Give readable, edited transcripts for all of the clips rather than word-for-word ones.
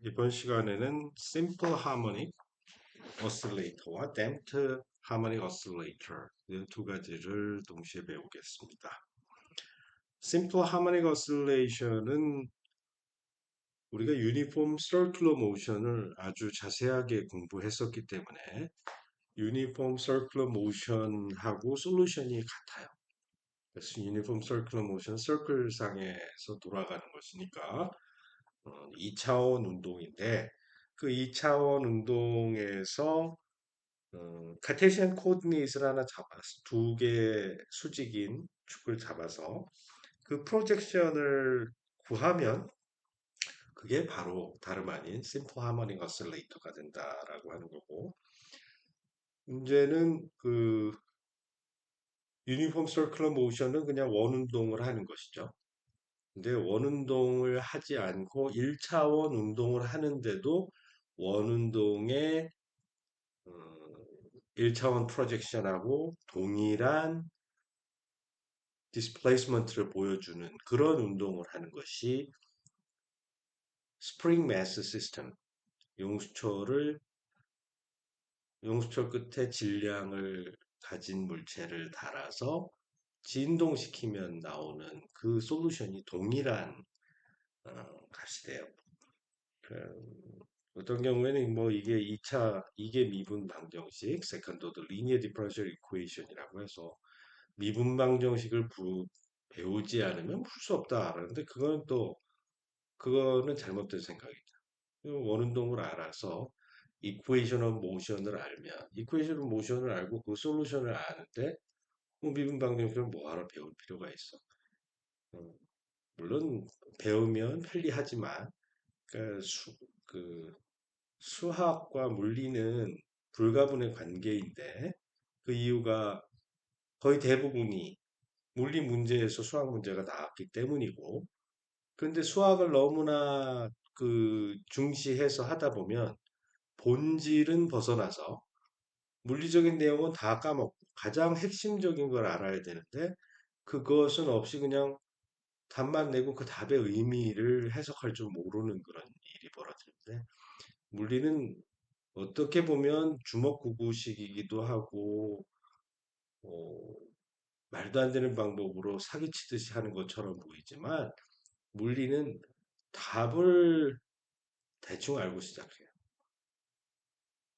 이번 시간에는 Simple Harmonic Oscillator와 Damped Harmonic Oscillator 이 두 가지를 동시에 배우겠습니다. Simple Harmonic Oscillation은 우리가 Uniform Circular Motion을 아주 자세하게 공부했었기 때문에 Uniform Circular Motion하고 솔루션이 같아요. 그래서 Uniform Circular Motion, 서클 상에서 돌아가는 것이니까 2차원 운동인데 그 2차원 운동에서 카테시안 코디네이트를 하나 잡아서 두 개의 수직인 축을 잡아서 그 프로젝션을 구하면 그게 바로 다름 아닌 심플 하모닉 어슬레이터가 된다라고 하는 거고 문제는 그 유니폼 서큘러 모션은 그냥 원운동을 하는 것이죠. 근데 원운동을 하지 않고 1차원 운동을 하는데도 원운동의 1차원 프로젝션하고 동일한 디스플레이스먼트를 보여주는 그런 운동을 하는 것이 스프링 매스 시스템, 용수철 끝에 질량을 가진 물체를 달아서 진동시키면 나오는 그 솔루션이 동일한 값이 돼요. 어떤 경우에는 뭐 이게 2차 이게 미분 방정식, 세컨드 오더 리니어 디퍼런셜 이퀘이션이라고 해서 미분 방정식을 배우지 않으면 풀 수 없다라는데 그거는 잘못된 생각이다. 원운동을 알아서 이퀘이션 오브 모션을 알면 이퀘이션 오브 모션을 알고 그 솔루션을 아는데 뭐 미분 방정식을 뭐하러 배울 필요가 있어. 어, 물론 배우면 편리하지만 그, 그 수학과 물리는 불가분의 관계인데 그 이유가 거의 대부분이 물리 문제에서 수학 문제가 나왔기 때문이고 근데 수학을 너무나 그 중시해서 하다 보면 본질은 벗어나서 물리적인 내용은 다 까먹고 가장 핵심적인 걸 알아야 되는데 그것은 없이 그냥 답만 내고 그 답의 의미를 해석할 줄 모르는 그런 일이 벌어지는데 물리는 어떻게 보면 주먹구구식이기도 하고 어, 말도 안 되는 방법으로 사기치듯이 하는 것처럼 보이지만 물리는 답을 대충 알고 시작해요.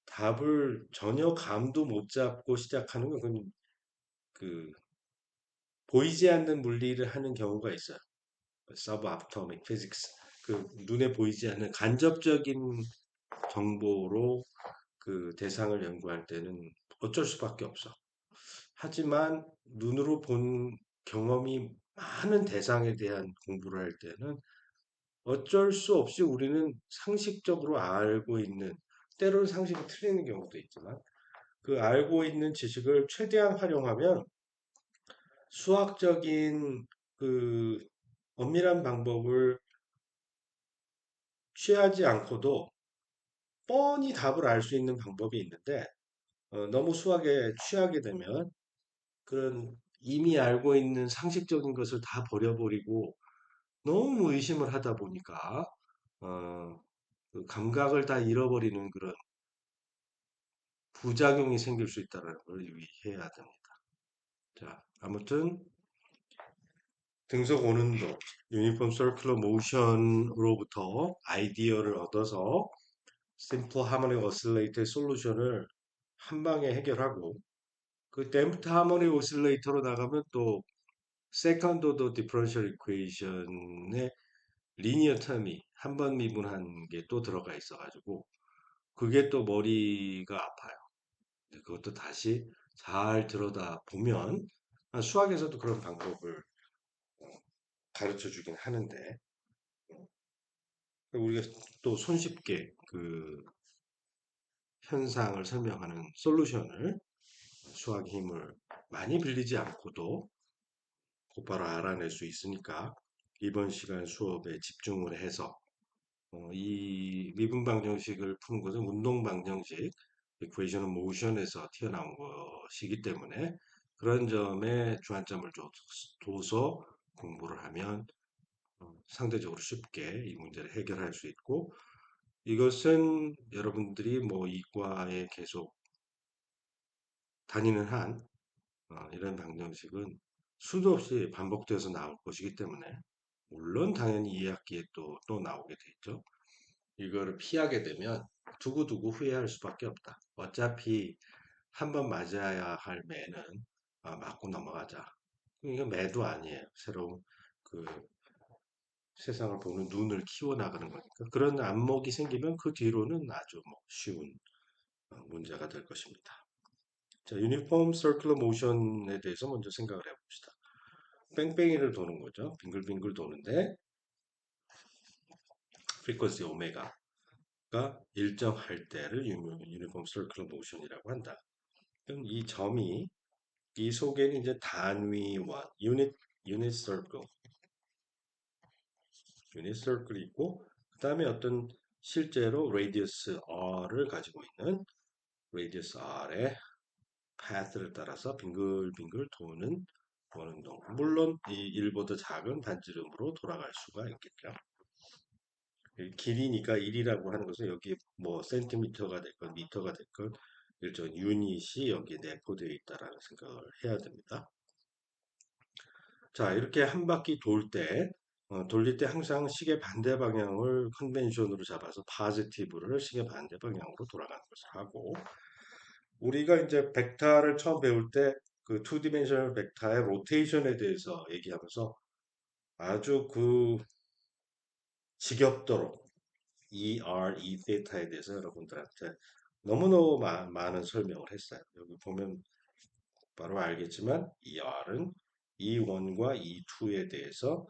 답을 전혀 감도 못 잡고 시작하는 건 그건 그 보이지 않는 물리를 하는 경우가 있어요. 서브아토믹 피직스. 그 눈에 보이지 않는 간접적인 정보로 그 대상을 연구할 때는 어쩔 수밖에 없어. 하지만 눈으로 본 경험이 많은 대상에 대한 공부를 할 때는 어쩔 수 없이 우리는 상식적으로 알고 있는, 때로는 상식이 틀리는 경우도 있지만, 그 알고 있는 지식을 최대한 활용하면 수학적인 그 엄밀한 방법을 취하지 않고도 뻔히 답을 알 수 있는 방법이 있는데, 너무 수학에 취하게 되면 그런 이미 알고 있는 상식적인 것을 다 버려버리고 너무 의심을 하다 보니까 어, 그 감각을 다 잃어버리는 그런 부작용이 생길 수 있다는 걸 유의해야 됩니다. 자, 아무튼 등속 오는도 유니폼 서큘러 모션으로부터 아이디어를 얻어서 심플 하모닉 오실레이터의 솔루션을 한 방에 해결하고 그 댐프트 하모닉 오실레이터로 나가면 또 세컨드 오더 디퍼런셜 이퀘이션의 리니어 텀이 한 번 미분한 게 또 들어가 있어가지고 그게 또 머리가 아파요. 그것도 다시 잘 들여다 보면 수학에서도 그런 방법을 가르쳐 주긴 하는데 우리가 또 손쉽게 그 현상을 설명하는 솔루션을 수학의 힘을 많이 빌리지 않고도 곧바로 알아낼 수 있으니까 이번 시간 수업에 집중을 해서 이 미분 방정식을 푸는 것은 운동 방정식, equation of motion에서 튀어나온 것이기 때문에 그런 점에 주안점을 둬서 공부를 하면 상대적으로 쉽게 이 문제를 해결할 수 있고 이것은 여러분들이 뭐 이과에 계속 다니는 한 이런 방정식은 수도 없이 반복돼서 나올 것이기 때문에 물론 당연히 2학기에 또 나오게 돼 있죠. 이거를 피하게 되면 두고두고 후회할 수밖에 없다. 어차피 한 번 맞아야 할 매는 맞고 넘어가자. 이게 매도 아니에요. 새로운 그 세상을 보는 눈을 키워나가는 거니까. 그런 안목이 생기면 그 뒤로는 아주 뭐 쉬운 문제가 될 것입니다. 자, 유니폼 서큘러 모션에 대해서 먼저 생각을 해봅시다. 뺑뺑이를 도는 거죠. 빙글빙글 도는데 프리퀀시 오메가가 일정할 때를 유니폼 서큘러 모션이라고 한다. 그럼 이 점이 이 속에는 이제 단위원, 유닛 서클, 유닛 서클이 있고 그 다음에 어떤 실제로 레디어스 r을 가지고 있는 레디어스 r의 path를 따라서 빙글빙글 도는 원운동. 물론 이 1보다 작은 반지름으로 돌아갈 수가 있겠죠. 길이니까 1이라고 하는 것은 여기 뭐 센티미터가 됐건 미터가 됐건 일종 유닛이 여기에 내포되어 있다라는 생각을 해야 됩니다. 자, 이렇게 한 바퀴 돌릴 때 항상 시계 반대 방향을 컨벤션으로 잡아서 파지티브를 시계 반대 방향으로 돌아가는 것을 하고, 우리가 이제 벡터를 처음 배울 때 그 2디멘셔널 벡터의 로테이션에 대해서 얘기하면서 아주 그 지겹도록 E 세타에 대해서 여러분들한테 너무너무 많은 설명을 했어요. 여기 보면 바로 알겠지만 ER은 E1과 E2에 대해서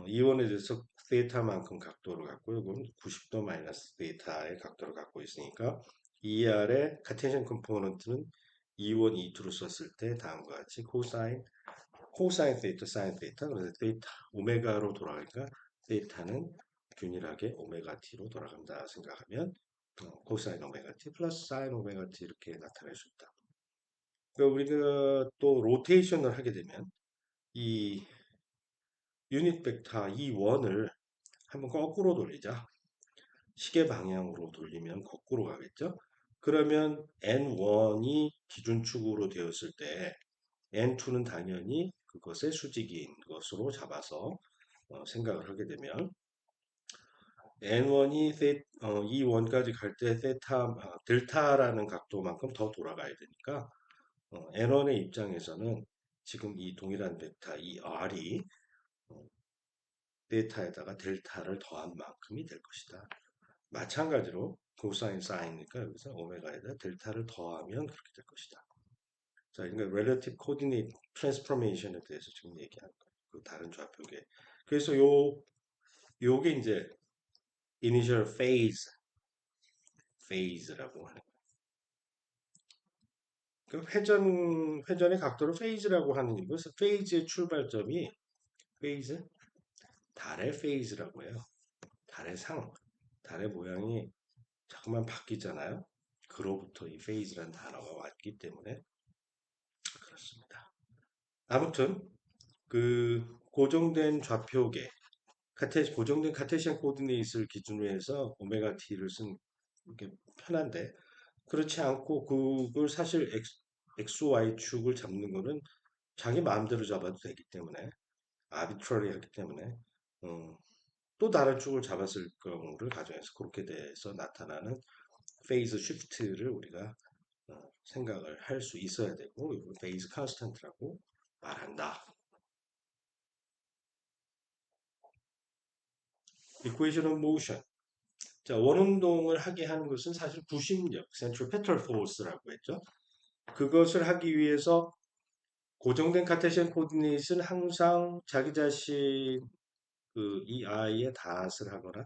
이원에 대해서 세타만큼 각도를 갖고요. 그럼 90도 마이너스 세타의 각도를 갖고 있으니까 ER의 카테션 컴포넌트는 E1, E2로 썼을 때 다음과 같이 코사인 세타, 사인 세타, 그래서 세타 오메가로 돌아가니까 세타는 균일하게 오메가 t로 돌아간다 생각하면 코사인 오메가 t 플러스 사인 오메가 t 이렇게 나타낼 수 있다. 그러니까 우리가 또 로테이션을 하게 되면 이 유닛 벡터 E1을 한번 거꾸로 돌리자. 시계 방향으로 돌리면 거꾸로 가겠죠? 그러면 N1이 기준축으로 되었을 때 N2는 당연히 그것의 수직인 것으로 잡아서 생각을 하게 되면 N1이 E1까지 갈 때 델타라는 각도만큼 더 돌아가야 되니까 N1의 입장에서는 지금 이 동일한 벡터 이 R이 데이터에다가 델타를 더한 만큼이 될 것이다. 마찬가지로 코사인 사인이니까 여기서 오메가에다 델타를 더하면 그렇게 될 것이다. 자, 그러니까 relative coordinate transformation에 대해서 지금 얘기하는 거예요. 그 다른 좌표계. 그래서 요게 이제 initial phase라고 하는 거예요. 그 회전의 각도를 phase라고 하는 이것은 phase의 출발점이 phase, 달의 phase라고 해요. 달의 모양이 자꾸만 바뀌잖아요. 그로부터 이 phase라는 단어가 왔기 때문에 그렇습니다. 아무튼 그 고정된 좌표계, 고정된 카테시안 코디네이트를 기준으로 해서 오메가 t를 쓴 게 편한데 그렇지 않고 그걸 사실 y 축을 잡는 거는 자기 마음대로 잡아도 되기 때문에 아비트러리 하기 때문에 또 다른 축을 잡았을 경우를 가정해서 그렇게 돼서 나타나는 페이즈 쉬프트를 우리가 생각을 할 수 있어야 되고 이걸 페이즈 컨스턴트라고 말한다. Equation of motion. 자, 원운동을 하게 하는 것은 사실 구심력, centripetal force라고 했죠. 그것을 하기 위해서 고정된 카테시안 코디네이트는 항상 자기 자신 이 아이의 닷을 하거나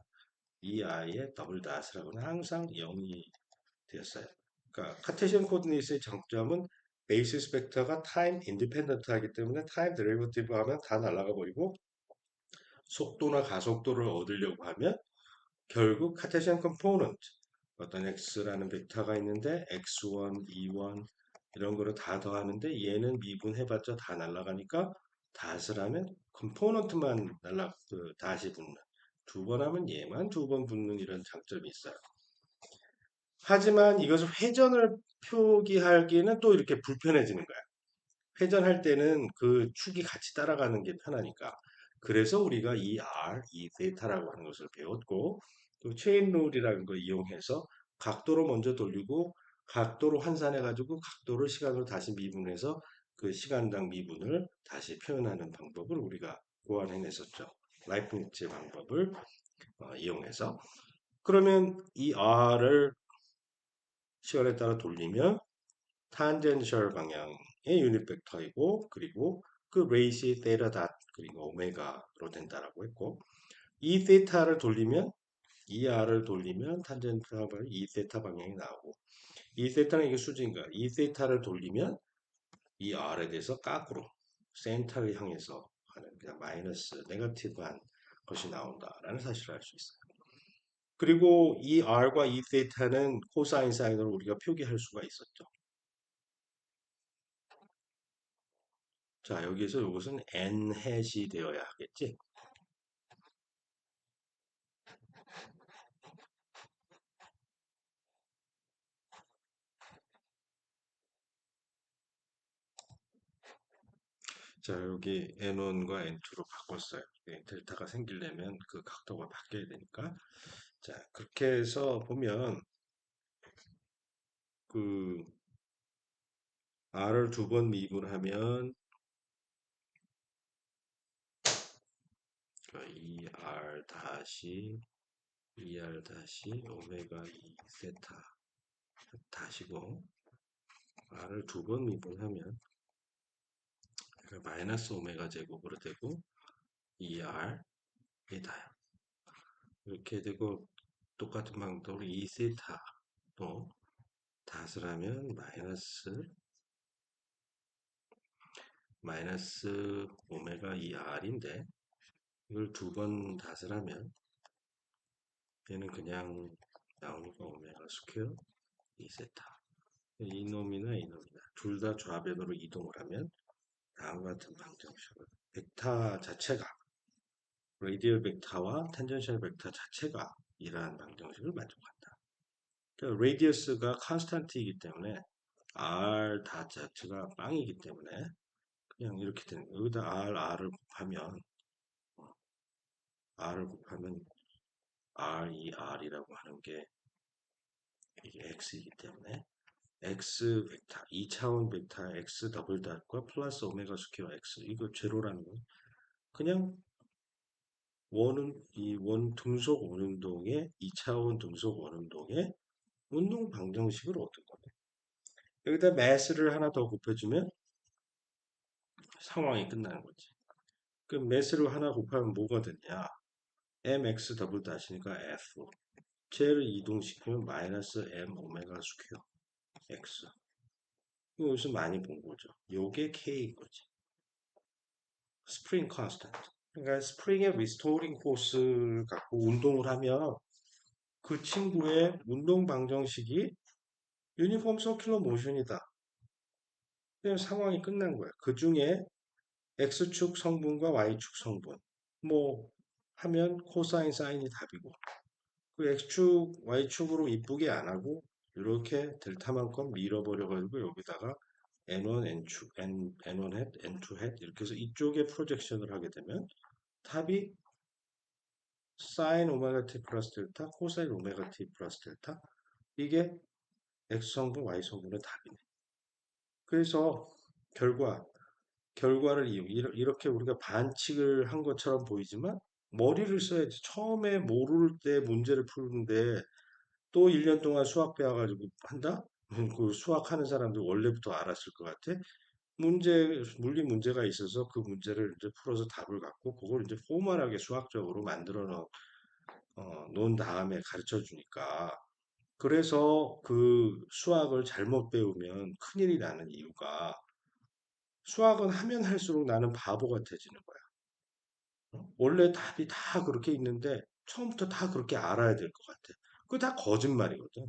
이 아이의 더블 닷을 하거나 항상 0이 되었어요. 그러니까 카테시안 코디네이트의 장점은 베이시스 벡터가 타임 인디펜던트 하기 때문에 타임 데리버티브 하면 다 날아가 버리고 속도나 가속도를 얻으려고 하면 결국 카테시안 컴포넌트 어떤 x라는 벡터가 있는데 x1, e1 이런 거를 다 더하는데 얘는 미분해봤자 다 날아가니까 닷을 하면 컴포넌트만 다시 붙는 두 번 하면 얘만 두 번 붙는 이런 장점이 있어요. 하지만 이것을 회전을 표기하기에는 또 이렇게 불편해지는 거야. 회전할 때는 그 축이 같이 따라가는 게 편하니까. 그래서 우리가 이 R, 이 세타라고 하는 것을 배웠고, 또 체인 룰이라는 걸 이용해서 각도로 먼저 돌리고, 각도로 환산해가지고, 각도를 시간으로 다시 미분해서 그 시간당 미분을 다시 표현하는 방법을 우리가 고안해냈었죠. 라이프니츠 방법을 이용해서. 그러면 이 R을 시간에 따라 돌리면 탄젠셜 방향의 유닛 벡터이고 그리고 그 레이시 세타 닷 그리고 오메가로 된다라고 했고 이 세타를 돌리면 이 r을 돌리면 탄젠트 방향 이 세타 방향이 나오고 이 세타는 이게 수직인 거야. 이 세타를 돌리면 이 r에 대해서 거꾸로 센터를 향해서 하는 그냥 마이너스 네거티브한 것이 나온다라는 사실을 알 수 있어요. 그리고 이 r과 이 세타는 코사인 사인으로 우리가 표기할 수가 있었죠. 자, 여기에서 이것은 n 햇이 되어야 하겠지. 자, 여기 n1과 n2로 바꿨어요. 델타가 생기려면 그 각도가 바뀌어야 되니까. 자, 그렇게 해서 보면 그 r을 두 번 미분하면 2r 다시 2r 다시 오메가 2 세타 다시고 r을 두 번 미분하면 마이너스 오메가 제곱으로 되고 2r이 다요. 이렇게 되고 똑같은 방법으로 2 세타도 닷을 하면 마이너스 오메가 2r인데 이걸 두 번 닷을 하면 얘는 그냥 나오니까 오메가 스퀘어 2세타 이놈이나 이놈이나 둘 다 좌변으로 이동을 하면 다음과 같은 방정식을 벡터 자체가 레디얼 벡터와 탄젠셜 벡터 자체가 이러한 방정식을 만족한다. 그러니까 레디어스가 컨스탄트이기 때문에 r 다 자체가 빵이기 때문에 그냥 이렇게 되는 거예요. 여기다 r을 곱하면 r이라고 하는 게 이게 x이기 때문에 x 벡터 2차원 벡터 x 더블 닷과 플러스 오메가 스퀘어 x 이거 제로라는 건 그냥 원은 이 원 등속 원운동의 2차원 등속 원운동의 운동 방정식을 얻은 거예요. 여기다 매스를 하나 더 곱해주면 상황이 끝나는 거지. 그 매스를 하나 곱하면 뭐가 되냐? mx 더블 닷이니까 f 쟤를 이동시키면 마이너스 m 오메가 스퀘어 x 이것을 많이 본 거죠. 요게 k인 거지. 스프링 컨스턴트. 그러니까 스프링의 리스토링 포스를 갖고 운동을 하면 그 친구의 운동 방정식이 유니폼 서큘러 모션이다. 그냥 상황이 끝난 거야. 그 중에 x축 성분과 y축 성분 뭐 하면 코사인 사인이 답이고 그 x축 y축으로 이쁘게 안 하고 이렇게 델타만큼 밀어버려 가지고 여기다가 n1 n축 n1 햇 n2 햇 이렇게 해서 이쪽에 프로젝션을 하게 되면 답이 사인 오메가 t 플러스 델타 코사인 오메가 t 플러스 델타 이게 x 성분 y 성분의 답이네. 그래서 결과를 이렇게 우리가 반칙을 한 것처럼 보이지만 머리를 써야지. 처음에 모를 때 문제를 푸는데 또 1년 동안 수학 배워가지고 한다? 그 수학하는 사람들 원래부터 알았을 것 같아. 물리 문제가 있어서 그 문제를 이제 풀어서 답을 갖고 그걸 이제 포멀하게 수학적으로 만들어 놓은 다음에 가르쳐 주니까 그래서 그 수학을 잘못 배우면 큰일이 나는 이유가 수학은 하면 할수록 나는 바보 같아지는 거야. 원래 답이 다 그렇게 있는데 처음부터 다 그렇게 알아야 될 것 같아. 그거 다 거짓말이거든.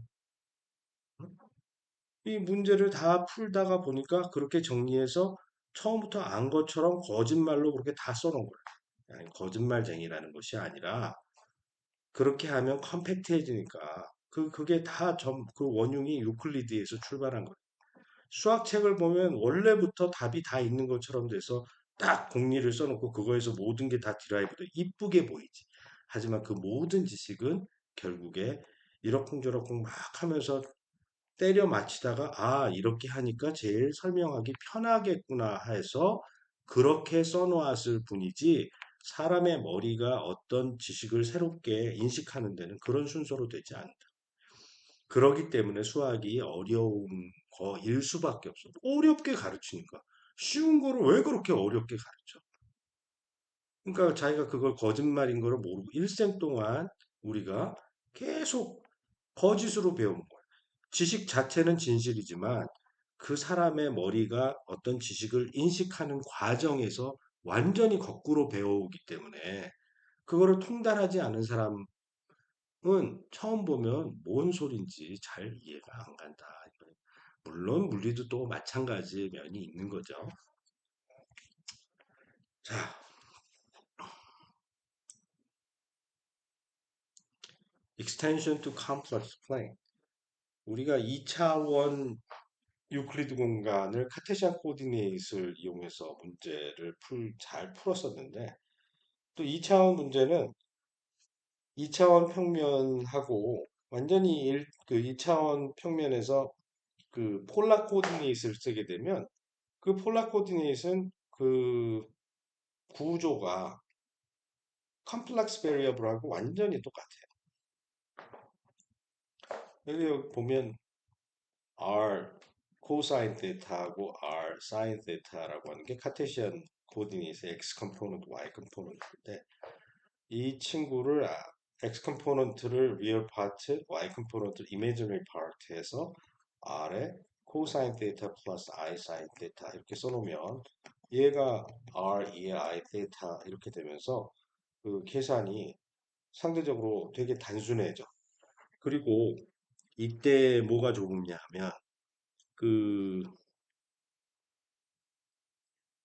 이 문제를 다 풀다가 보니까 그렇게 정리해서 처음부터 안 것처럼 거짓말로 그렇게 다 써놓은 거야. 아니, 거짓말쟁이라는 것이 아니라 그렇게 하면 컴팩트해지니까 그게 다 그 원흉이 유클리드에서 출발한 거예요. 수학책을 보면 원래부터 답이 다 있는 것처럼 돼서 딱 공리를 써놓고 그거에서 모든 게 다 디라이브돼 이쁘게 보이지. 하지만 그 모든 지식은 결국에 이러쿵저러쿵 막 하면서 때려 맞히다가 아 이렇게 하니까 제일 설명하기 편하겠구나 해서 그렇게 써놓았을 뿐이지 사람의 머리가 어떤 지식을 새롭게 인식하는 데는 그런 순서로 되지 않다. 그러기 때문에 수학이 어려운 거일 수밖에 없어. 어렵게 가르치니까. 쉬운 거를 왜 그렇게 어렵게 가르쳐? 그러니까 자기가 그걸 거짓말인 거를 모르고 일생 동안 우리가 계속 거짓으로 배운 거야. 지식 자체는 진실이지만 그 사람의 머리가 어떤 지식을 인식하는 과정에서 완전히 거꾸로 배워오기 때문에 그거를 통달하지 않은 사람은 처음 보면 뭔 소린지 잘 이해가 안 간다. 물론 물리도 또 마찬가지의 면이 있는 거죠. 자, extension to complex plane. 우리가 2차원 유클리드 공간을 카테시안 코디네이트를 이용해서 문제를 잘 풀었었는데 또 2차원 문제는 2차원 평면하고 완전히 그 2차원 평면에서 그 폴라 코디네이트를 쓰게 되면 그 폴라 코디네이트는 그 구조가 컴플렉스 베리어블하고 완전히 똑같아요. 여기 보면 R 코사인 테타하고 R 사인 테타라고 하는 게 카테시안 코디네이트 X 컴포넌트, Y 컴포넌트인데 이 친구를 X 컴포넌트를 리얼 파트, Y 컴포넌트 이미지너리 파트에서 R에 코사인 테타 플러스 I 사인 테타 이렇게 써놓으면 얘가 R, 2의 I 테타 이렇게 되면서 그 계산이 상대적으로 되게 단순해져. 그리고 이때 뭐가 좋으냐 하면 그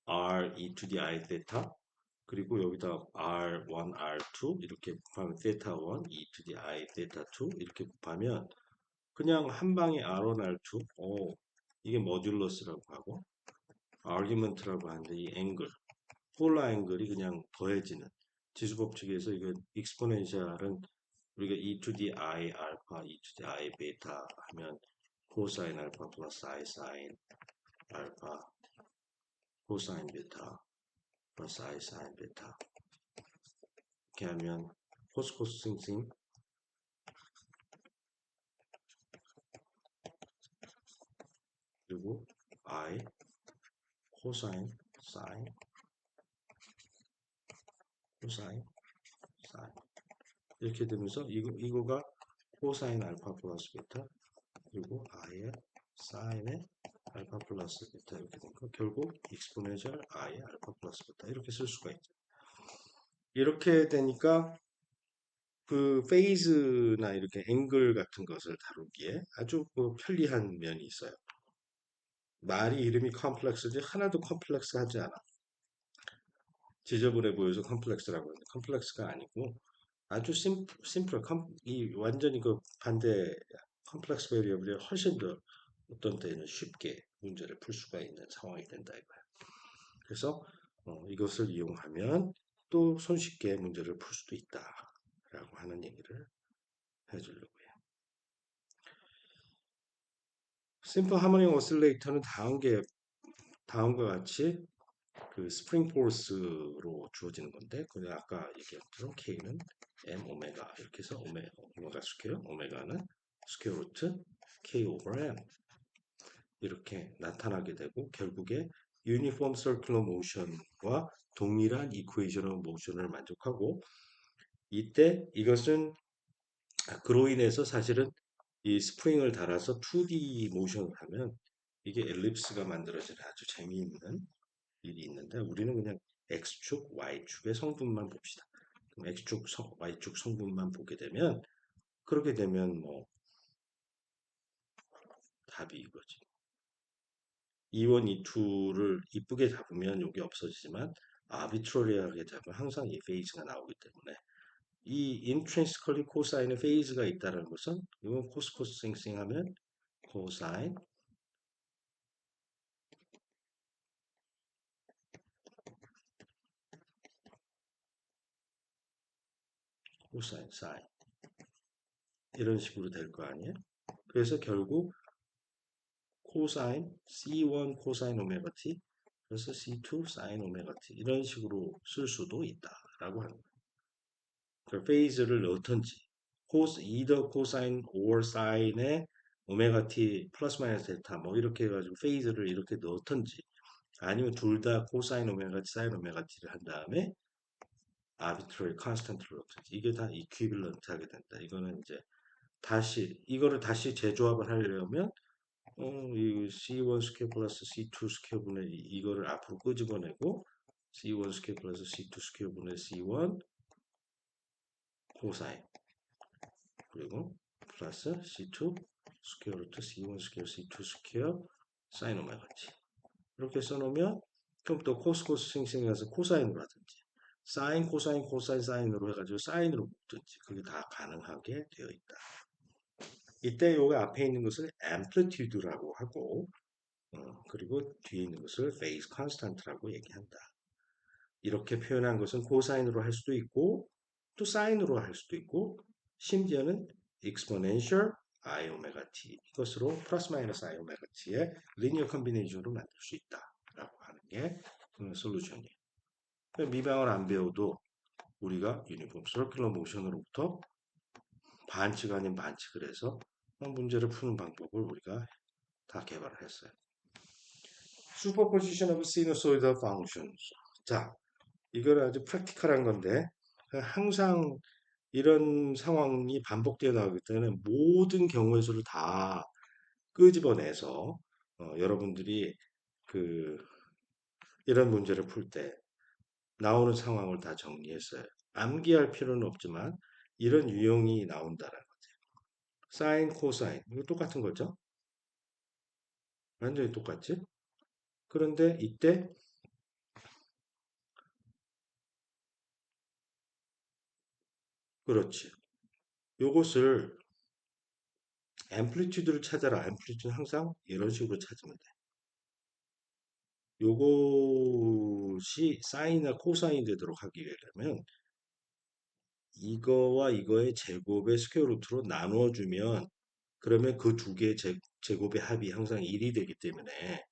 R e to the I theta 그리고 여기다 R1, R2 이렇게 곱하면 theta 1 e to the I theta 2 이렇게 곱하면 그냥 한 방에 R1, R2 이게 모듈러스라고 하고 아규먼트라고 하는데 이 앵글 폴라 앵글이 그냥 더해지는 지수법칙에서 이거 익스포넨셜은 우리가 e to the I 알파, e to the I 베타 하면 코사인 알파 플러스 I 사인 알파 코사인 베타 플러스 I 사인 베타 이렇게 하면 코스 싱싱 그리고 I 코사인 사인 코사인 사인 이렇게 되면서 이거가 코사인 알파 플러스 베타 그리고 I의 사인의 알파 플러스 베타 이렇게 되니까 결국 익스포넨셜 I 알파 플러스 베타 이렇게 쓸 수가 있죠. 이렇게 되니까 그 페이즈나 이렇게 앵글 같은 것을 다루기에 아주 그 편리한 면이 있어요. 말이 이름이 컴플렉스지 하나도 컴플렉스하지 않아. 지저분해 보여서 컴플렉스라고 하는데 컴플렉스가 아니고 아주 심플 이 완전히 그 반대 컴플렉스 베리어블이 훨씬 더 어떤 때는 쉽게 문제를 풀 수가 있는 상황이 된다 이거야. 그래서 이것을 이용하면 또 손쉽게 문제를 풀 수도 있다라고 하는 얘기를 해주려고 해요. 심플 하모닉 오실레이터는 다음과 같이 그 스프링 포스로 주어지는 건데 그냥 아까 얘기한 것처럼 K는 M 오메가 이렇게 해서 오메가 스퀘어 오메가는 스퀘어 루트 K 오버 M 이렇게 나타나게 되고 결국에 유니폼 서큘러 모션과 동일한 이쿠에이션 모션을 만족하고 이때 이것은 그로 인해서 사실은 이 스프링을 달아서 2D 모션을 하면 이게 엘립스가 만들어지는 아주 재미있는 일이 있는데 우리는 그냥 X축, Y축의 성분만 봅시다. 그럼 X축, Y축 성분만 보게 되면 그렇게 되면 뭐 답이 이거지. 2원, 2투를 이쁘게 잡으면 여기 없어지지만 아비트러리하게 잡으면 항상 이 페이즈가 나오기 때문에 이 intrinsically 코사인의 페이즈가 있다는 것은 이건 코스 싱싱하면 코사인 코사인 사인 이런 식으로 될 거 아니에요? 그래서 결국 코사인 C1 코사인 오메가 t 그래서 C2 사인 오메가 t 이런 식으로 쓸 수도 있다라고 하는 거예요. 그 페이즈를 넣던지 코스 이더 코사인 or 사인의 오메가 t 플러스 마이너스 델타 뭐 이렇게 해가지고 페이즈를 이렇게 넣던지 아니면 둘 다 코사인 오메가 t 사인 오메가 t를 한 다음에 arbitrary constant를 넣든지 이게 다 equivalent 하게 된다. 이거는 이제 다시 이거를 다시 재조합을 하려면 이 C1 스퀘어 플러스 C2 스퀘어 분의 이거를 앞으로 끄집어내고 C1 스퀘어 플러스 C2 스퀘어 분의 C1 코사인 그리고 플러스 C2 스퀘어 루트 C1 스퀘어 C2 스퀘어 사인 오메가 t 이렇게 써놓으면 그럼 또 코스 싱싱해서 코사인으로 하든지 사인 코사인 사인으로 해가지고 사인으로 묶든지 그게 다 가능하게 되어 있다. 이때 여기 앞에 있는 것을 amplitude라고 하고 그리고 뒤에 있는 것을 phase constant라고 얘기한다. 이렇게 표현한 것은 코사인으로 할 수도 있고 또 사인으로 할 수도 있고 심지어는 exponential i 오메가 t 이것으로 플러스 마이너스 i 오메가 t의 리니어 컨비네이션으로 만들 수 있다라고 하는 게 솔루션이에요. 미방을 안 배워도 우리가 유니폼 서큘러 모션으로부터 반칙 아닌 반칙을 해서 문제를 푸는 방법을 우리가 다 개발을 했어요. 슈퍼포지션 오브 시누소이드 펑션스. 자, 이걸 아주 프랙티컬한 건데 항상 이런 상황이 반복되어 나오기 때문에 모든 경우의 수를 다 끄집어내서 여러분들이 그 이런 문제를 풀 때 나오는 상황을 다 정리했어요. 암기할 필요는 없지만 이런 유형이 나온다는 거죠. 사인, 코사인 이거 똑같은 거죠? 완전히 똑같지? 그런데 이때 그렇지. 요것을 앰플리튜드를 찾아라. 앰플리튜드는 항상 이런 식으로 찾으면 돼. 요것이 사인이나 코사인 되도록 하기 위해서면 이거와 이거의 제곱의 스퀘어 루트로 나누어주면 그러면 그 두 개의 제곱의 합이 항상 1이 되기 때문에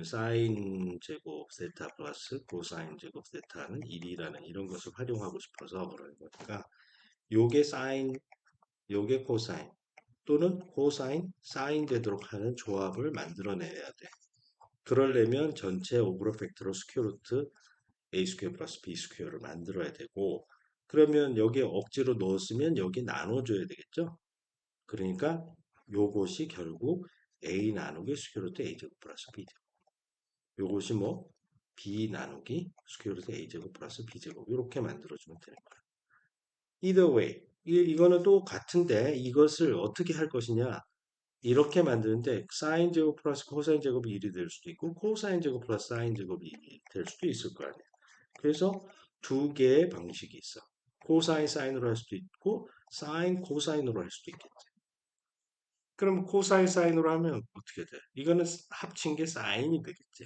사인 제곱 세타 플러스 코사인 제곱 세타는 1이라는 이런 것을 활용하고 싶어서 그러는 거니까 요게 사인, 요게 코사인 또는 코사인, 사인 되도록 하는 조합을 만들어내야 돼. 그러려면 전체 오브러 팩터로 스퀘어 루트 a 스퀘어 플러스 b 스퀘어를 만들어야 되고 그러면 여기에 억지로 넣었으면 여기 나눠줘야 되겠죠? 그러니까 요것이 결국 a 나누기 스퀘어 루트 a 제곱 플러스 b 제곱 요것이 뭐 b 나누기 스퀘어 루트 a 제곱 플러스 b 제곱 이렇게 만들어주면 되는 거야. Either way 이거는 또 같은데 이것을 어떻게 할 것이냐 이렇게 만드는데 사인 제곱 플러스 코사인 제곱이 1이 될 수도 있고 코사인 제곱 플러스 사인 제곱이 1이 될 수도 있을 거 아니에요. 그래서 두 개의 방식이 있어. 코사인 사인으로 할 수도 있고 사인 코사인으로 할 수도 있겠지. 그럼 코사인 사인으로 하면 어떻게 돼? 이거는 합친 게 사인이 되겠지.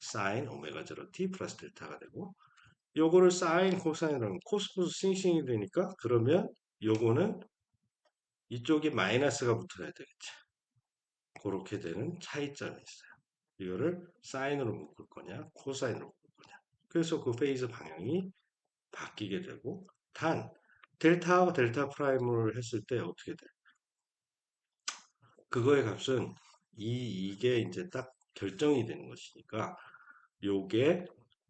사인 오메가 제로 t 플러스 델타가 되고 요거를 사인 코사인으로 하면 코스 싱싱이 되니까 그러면 요거는 이쪽에 마이너스가 붙어야 되겠지. 그렇게 되는 차이점이 있어요. 이거를 사인으로 묶을 거냐, 코사인으로 묶을 거냐. 그래서 그 페이즈 방향이 바뀌게 되고, 단, 델타와 델타 프라임을 했을 때 어떻게 돼? 그거의 값은 이게 이제 딱 결정이 되는 것이니까, 요게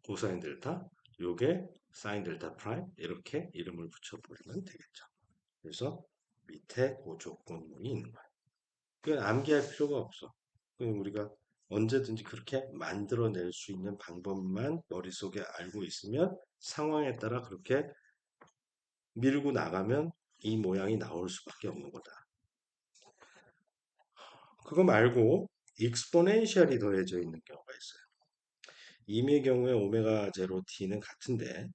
코사인 델타, 요게 사인 델타 프라임, 이렇게 이름을 붙여버리면 되겠죠. 그래서 밑에 그 조건문이 있는 거예요. 그건 암기할 필요가 없어. 그냥 우리가 언제든지 그렇게 만들어낼 수 있는 방법만 머릿속에 알고 있으면 상황에 따라 그렇게 밀고 나가면 이 모양이 나올 수밖에 없는 거다. 그거 말고 익스포넨셜이 더해져 있는 경우가 있어요. 임의 경우에 오메가 제로 t는 같은데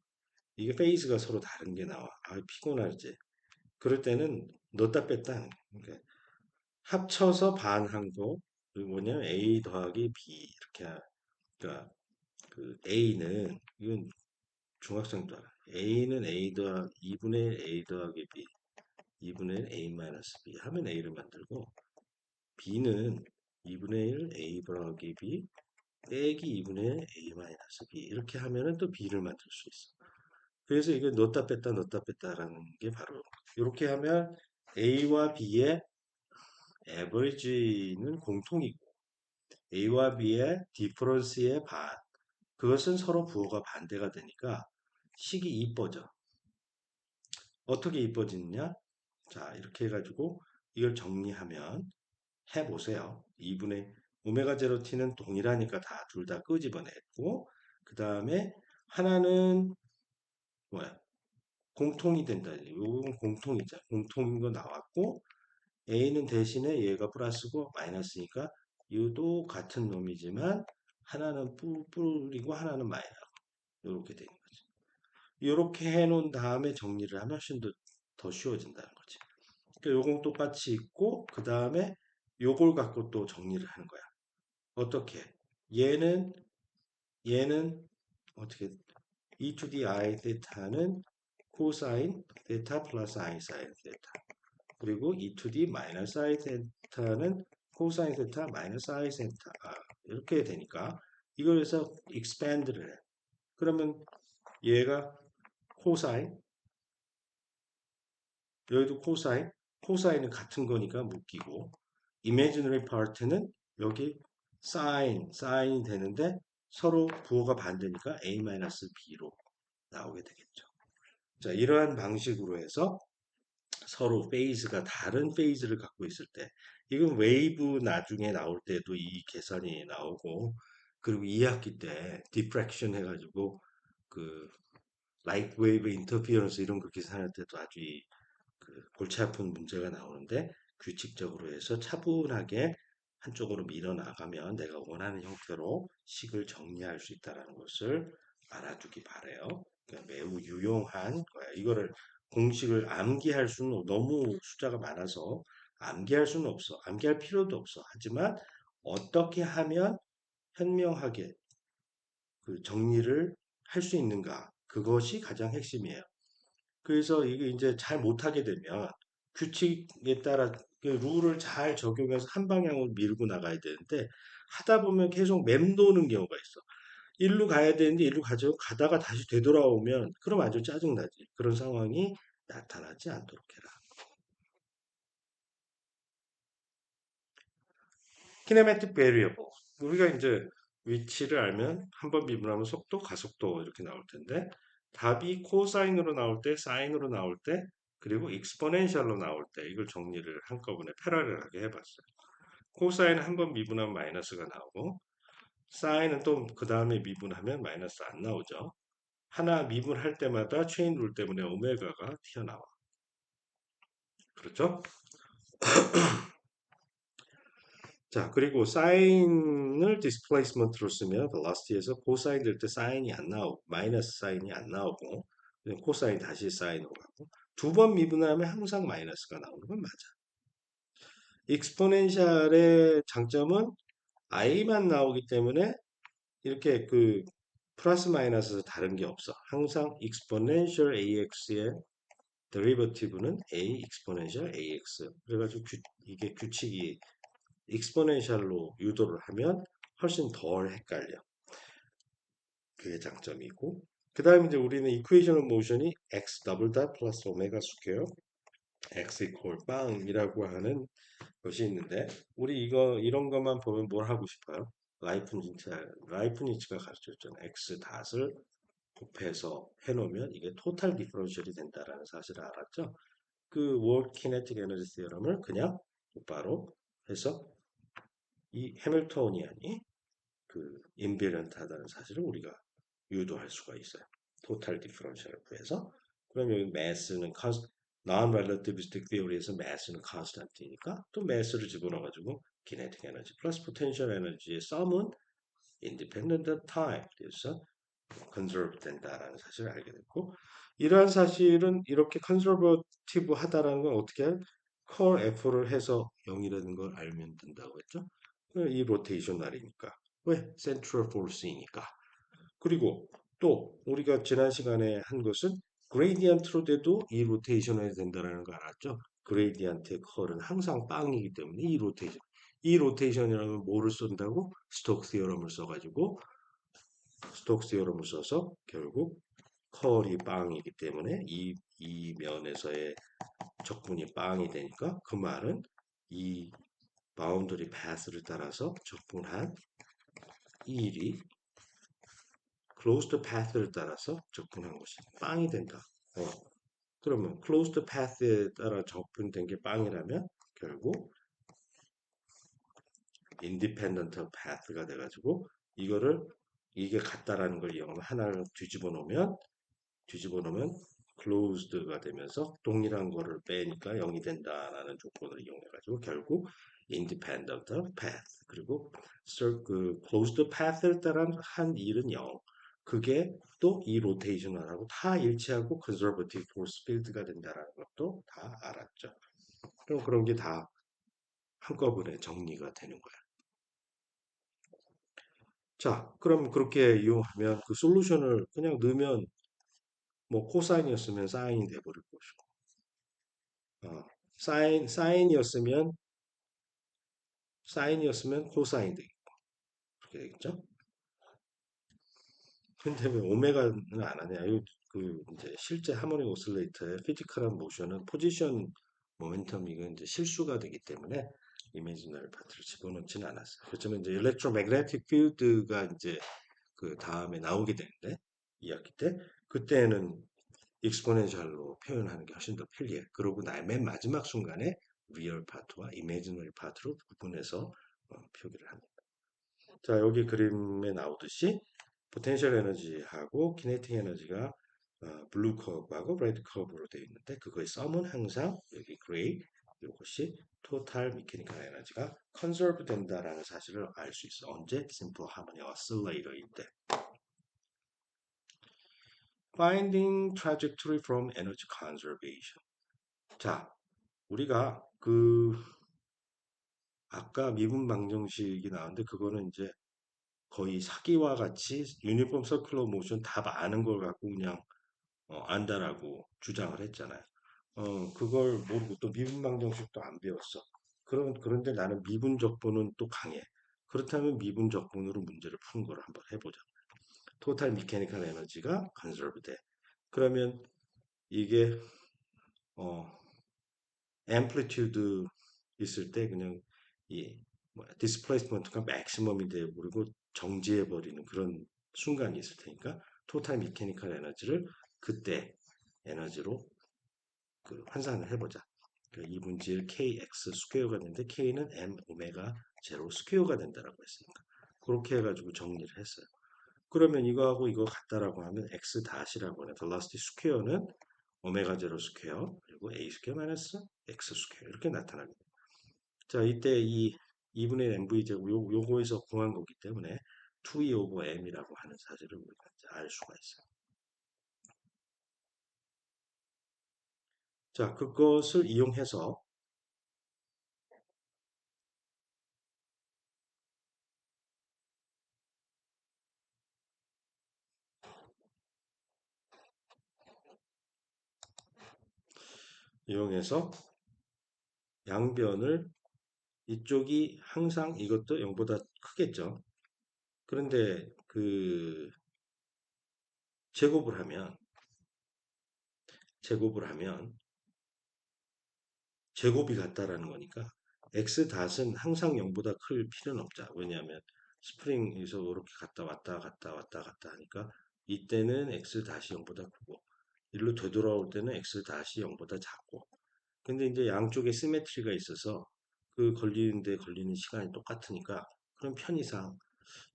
이게 페이스가 서로 다른 게 나와. 아, 피곤하지. 그럴 때는 넣었다 뺐다 하는 거야. 그러니까 합쳐서 반한 거, 그리고 뭐냐면 A 더하기 B 이렇게 그러니까 그 A는 이건 중학생도 알아. A는 A 더하기 2분의 1 A 더하기 B 2분의 1 A 마이너스 B 하면 A를 만들고 B는 2분의 1 A 더하기 B 빼기 2분의 1 A 마이너스 B 이렇게 하면은 또 B를 만들 수 있어. 그래서 이게 넣었다 뺐다라는 게 바로 이렇게 하면 A와 B의 average는 공통이고 A와 B의 difference의 반 그것은 서로 부호가 반대가 되니까 식이 이뻐져. 어떻게 이뻐지느냐? 자, 이렇게 해가지고 이걸 정리하면 해보세요. 2분의 오메가 제로 t는 동일하니까 다 둘 다 끄집어냈고 그 다음에 하나는 뭐야? 공통이 된다. 이건 공통이죠. 공통인 거 나왔고 a는 대신에 얘가 플러스고 마이너스니까 이도 같은 놈이지만 하나는 뿌리고 하나는 마이너스 이렇게 되는 거죠. 이렇게 해놓은 다음에 정리를 하면 훨씬 더 쉬워진다는 거지. 그러니까 요건 똑같이 있고 그 다음에 요걸 갖고 또 정리를 하는 거야. 어떻게? 얘는 얘는 어떻게 e to the i 세타는 코사인 세타 플러스 i 사인 세타 그리고 e to the 마이너스 i 세타는 코사인 세타 마이너스 i 세타 이렇게 되니까 이걸 해서 expand를 해. 그러면 얘가 코사인 여기도 코사인 코사인은 같은 거니까 묶이고 imaginary part는 여기 사인이 되는데 서로 부호가 반대니까 a-b로 나오게 되겠죠. 자, 이러한 방식으로 해서 서로 페이즈가 다른 페이즈를 갖고 있을 때 이건 웨이브 나중에 나올 때도 이 계산이 나오고 그리고 2학기 때 디프렉션 해가지고 그 라이트 웨이브 인터피어런스 이런 거 계산할 때도 아주 그 골치 아픈 문제가 나오는데 규칙적으로 해서 차분하게 한쪽으로 밀어 나가면 내가 원하는 형태로 식을 정리할 수 있다는 것을 알아두기 바래요. 그러니까 매우 유용한 거야. 이거를 공식을 암기할 수는 너무 숫자가 많아서 암기할 수는 없어. 암기할 필요도 없어. 하지만 어떻게 하면 현명하게 그 정리를 할 수 있는가? 그것이 가장 핵심이에요. 그래서 이게 이제 잘 못하게 되면 규칙에 따라 그 룰을 잘 적용해서 한 방향으로 밀고 나가야 되는데 하다 보면 계속 맴도는 경우가 있어. 일로 가야 되는데 일로 가다가 다시 되돌아오면 그럼 아주 짜증나지. 그런 상황이 나타나지 않도록 해라. 키네매틱 베리어블. 우리가 이제 위치를 알면 한 번 미분하면 속도, 가속도 이렇게 나올 텐데 답이 코사인으로 나올 때, 사인으로 나올 때, 그리고 익스포넨셜로 나올 때 이걸 정리를 한꺼번에 패러렐하게 해봤어요. 코사인은 한 번 미분하면 마이너스가 나오고 사인은 또 그 다음에 미분하면 마이너스 안 나오죠. 하나 미분할 때마다 체인 룰 때문에 오메가가 튀어나와. 그렇죠? 자, 그리고 사인을 디스플레이스먼트로 쓰면 velocity에서 코사인 될 때 사인이 안 나오고 마이너스 사인이 안 나오고 코사인 다시 사인으로 가고 두 번 미분하면 항상 마이너스가 나오는 건 맞아. 익스포넨셜의 장점은 i만 나오기 때문에 이렇게 그 플러스 마이너스 다른 게 없어. 항상 exponential ax의 derivative는 a exponential ax. 그래가지고 이게 규칙이 익스포넨셜로 유도를 하면 훨씬 덜 헷갈려. 그게 장점이고. 그 다음에 이제 우리는 이퀘이션 오브 모션이 x 더블 닷 플러스 오메가 스퀘어 x 이퀄 빵이라고 하는 것이 있는데 우리 이거 이런 것만 보면 뭘 하고 싶어요? 라이프니츠가 가르쳐줬잖아. x 닷을 곱해서 해놓으면 이게 토탈 디퍼런셜이 된다라는 사실을 알았죠. 그 월 키네틱 에너지 시어럼을 그냥 곧바로 해서 이 해밀토니안이 그 인비런트하다는 사실을 우리가 유도할 수가 있어요. 토탈 디퍼런셜을 구해서 그럼 여기 매스는 non-relativistic theory에서 매스는 constant이니까 또 매스를 집어넣어가지고 kinetic energy 플러스 potential energy의 sum은 independent of time 그래서 conserve 된다라는 사실을 알게 됐고, 이러한 사실은 이렇게 conservative 하다라는 건 어떻게 하면 core F를 해서 0이라는 걸 알면 된다고 했죠. 이 로테이셔널이니까. 왜? central force이니까. 그리고 또 우리가 지난 시간에 한 것은 그레이디언트로 돼도 이 로테이션을 된다는 걸 알았죠. 그레이디언트의 컬은 항상 빵이기 때문에 이 로테이션이라면 뭐를 쓴다고? 스톡스 티어럼을 써가지고 스톡스 티어럼을 써서 결국 컬이 빵이기 때문에 이 면에서의 적분이 빵이 되니까 그 말은 이 바운더리 패스를 따라서 적분한 이 일이 closed path를 따라서 접근한 것이 빵이 된다. 어, 그러면 closed path에 따라 접근된 게 빵이라면 결국 independent path가 돼가지고 이거를 이게 같다라는 걸 이용하면 하나를 뒤집어 놓으면 closed가 되면서 동일한 거를 빼니까 0이 된다라는 조건을 이용해가지고 결국 independent path 그리고 그 closed path를 따른 한 일은 0 그게 또 이 로테이셔널하고 다 일치하고 conservative force field가 된다라는 것도 다 알았죠. 그럼 그런 게 다 한꺼번에 정리가 되는 거야. 자, 그럼 그렇게 이용하면 그 솔루션을 그냥 넣으면 뭐 코사인이었으면 사인이 돼버릴 것이고 사인이었으면 코사인 되겠고 그렇게 되겠죠? 근데 왜 오메가는 안 하냐? 그 이제 실제 하모닉 오실레이터의 피지컬한 모션은 포지션 모멘텀 이건 이제 실수가 되기 때문에 이미지널 파트를 집어넣지는 않았어요. 그렇지만 이제 일렉트로매그네틱 필드가 이제 그 다음에 나오게 되는데 2학기 때 그때는 익스포넨셜로 표현하는 게 훨씬 더 편리해. 그러고 맨 마지막 순간에 리얼 파트와 이미지너리 파트로 구분해서 표기를 합니다. 자, 여기 그림에 나오듯이 포텐셜 에너지하고 키네틱 에너지가 블루 커브하고 레드 커브로 되어 있는데 그거의 썸은 항상 여기 그레이 이것이 토탈 미케니컬 에너지가 컨서브 된다라는 사실을 알 수 있어. 언제? 심플 하모니 오실레이터일 때. Finding trajectory from energy conservation. 자, 우리가 그 아까 미분 방정식이 나왔는데 그거는 이제 거의 사기와 같이 유니폼 서큘러 모션 다 아는 걸 갖고 그냥 안다라고 주장을 했잖아요. 그걸 모르고 또 미분 방정식도 안 배웠어. 그런데 나는 미분 적분은 또 강해. 그렇다면 미분 적분으로 문제를 푸는 걸 한번 해보자. 토탈 미케니컬 에너지가 컨serve 돼. 그러면 이게 어, 앰플리튜드 있을 때 그냥 이 디스플레이스먼트가 맥시멈이 되어버리고 정지해버리는 그런 순간이 있을 테니까 토탈 미케니컬 에너지를 그때 에너지로 그 환산을 해보자. 그 2분의 1 kx 스퀘어가 되는데 k는 m 오메가 제로 스퀘어가 된다라고 했으니까 그렇게 해가지고 정리를 했어요. 그러면 이거하고 이거 같다라고 하면 x 다시라고 하는 velocity 스퀘어는 오메가 제로 스퀘어 그리고 a 스퀘어 마이너스 x 스퀘어 이렇게 나타납니다. 자, 이때 이 2분의 mv 제곱 요거에서 구한 거기 때문에 2e over m이라고 하는 사실을 우리가 이제 알 수가 있어요. 자, 그것을 이용해서 양변을 이쪽이 항상 이것도 0보다 크겠죠. 그런데 그 제곱을 하면 제곱을 하면 제곱이 같다라는 거니까 x 닷은 항상 0보다 클 필요는 없죠. 왜냐하면 스프링에서 이렇게 갔다 왔다 갔다 왔다 갔다 하니까 이때는 x 닷이 0보다 크고 일로 되돌아올 때는 x 닷이 0보다 작고 근데 이제 양쪽에 시메트리가 있어서 그 걸리는 시간이 똑같으니까 그럼 편의상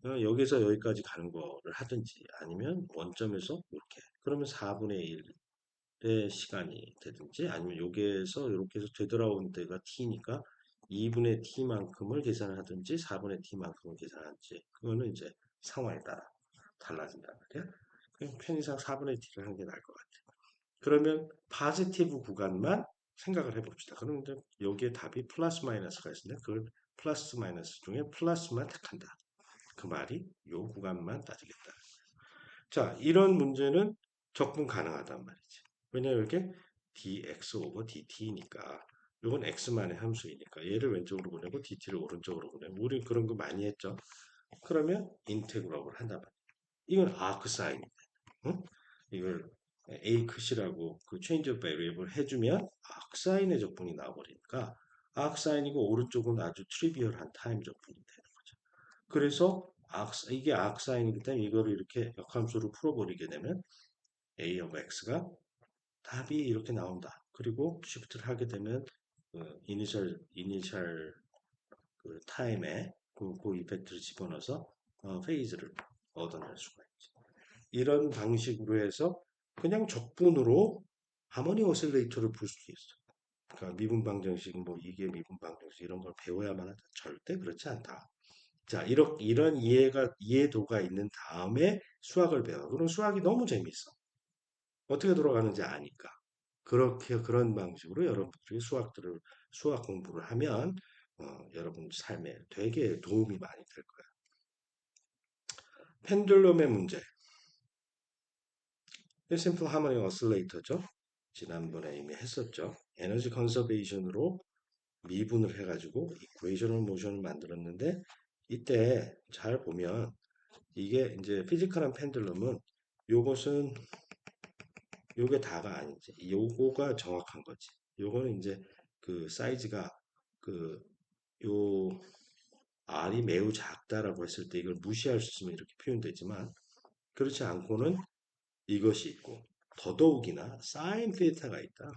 여기서 여기까지 가는 거를 하든지 아니면 원점에서 이렇게 그러면 4분의 1의 시간이 되든지 아니면 여기에서 이렇게 해서 되돌아온 데가 t니까 2분의 t만큼을 계산을 하든지 4분의 t만큼을 계산하든지 그거는 이제 상황에 따라 달라진단 말이야. 그냥 편의상 4분의 T를 하는 게 나을 것 같아요. 그러면 포지티브 구간만 생각을 해봅시다. 그럼 이제 여기에 답이 플러스 마이너스가 있는데 그걸 플러스 마이너스 중에 플러스만 택한다. 그 말이 요 구간만 따지겠다. 자, 이런 문제는 접근 가능하단 말이지. 왜냐면 이게 dx 오버 dt니까 이건 x만의 함수이니까 얘를 왼쪽으로 보내고 dt를 오른쪽으로 보내고 우리 그런 거 많이 했죠. 그러면 인테그럴을 한단 말이야. 이건 아크 사인. 응? 이걸 a 컷이라고 그 체인지 오브 베리애블 해주면 아크 사인의 적분이 나와버리니까 아크 사인이고 오른쪽은 아주 트리비얼한 타임 적분이 되는 거죠. 그래서 이게 아크 사인이기 때문에 이거를 이렇게 역함수로 풀어버리게 되면 a of x가 답이 이렇게 나온다. 그리고 시프트를 하게 되면 그 이니셜 그 타임에 그 이펙트를 집어넣어서 페이즈를 얻어낼 수가 있지. 이런 방식으로 해서 그냥 적분으로 하모니 오실레이터를 풀 수 있어. 그러니까 미분 방정식 뭐 이게 미분 방정식 이런 걸 배워야만 하다. 절대 그렇지 않다. 자, 이런 이해도가 있는 다음에 수학을 배워. 그럼 수학이 너무 재밌어. 어떻게 돌아가는지 아니까. 그런 방식으로 여러분들이 수학 공부를 하면 여러분 삶에 되게 도움이 많이 될 거예요. 펜듈럼의 문제. 심플 하모닉 어슬레이터죠. 지난번에 이미 했었죠. 에너지 컨서베이션으로 미분을 해가지고 이쿠에이셔널 모션을 만들었는데 이때 잘 보면 이게 이제 피지컬한 펜듈럼은 요것은 요게 다가 아니지. 요거가 정확한 거지. 요거는 이제 그 사이즈가 그 요 R이 매우 작다라고 했을 때 이걸 무시할 수 있으면 이렇게 표현되지만 그렇지 않고는 이것이 있고 더더욱이나 사인 세타가 있다.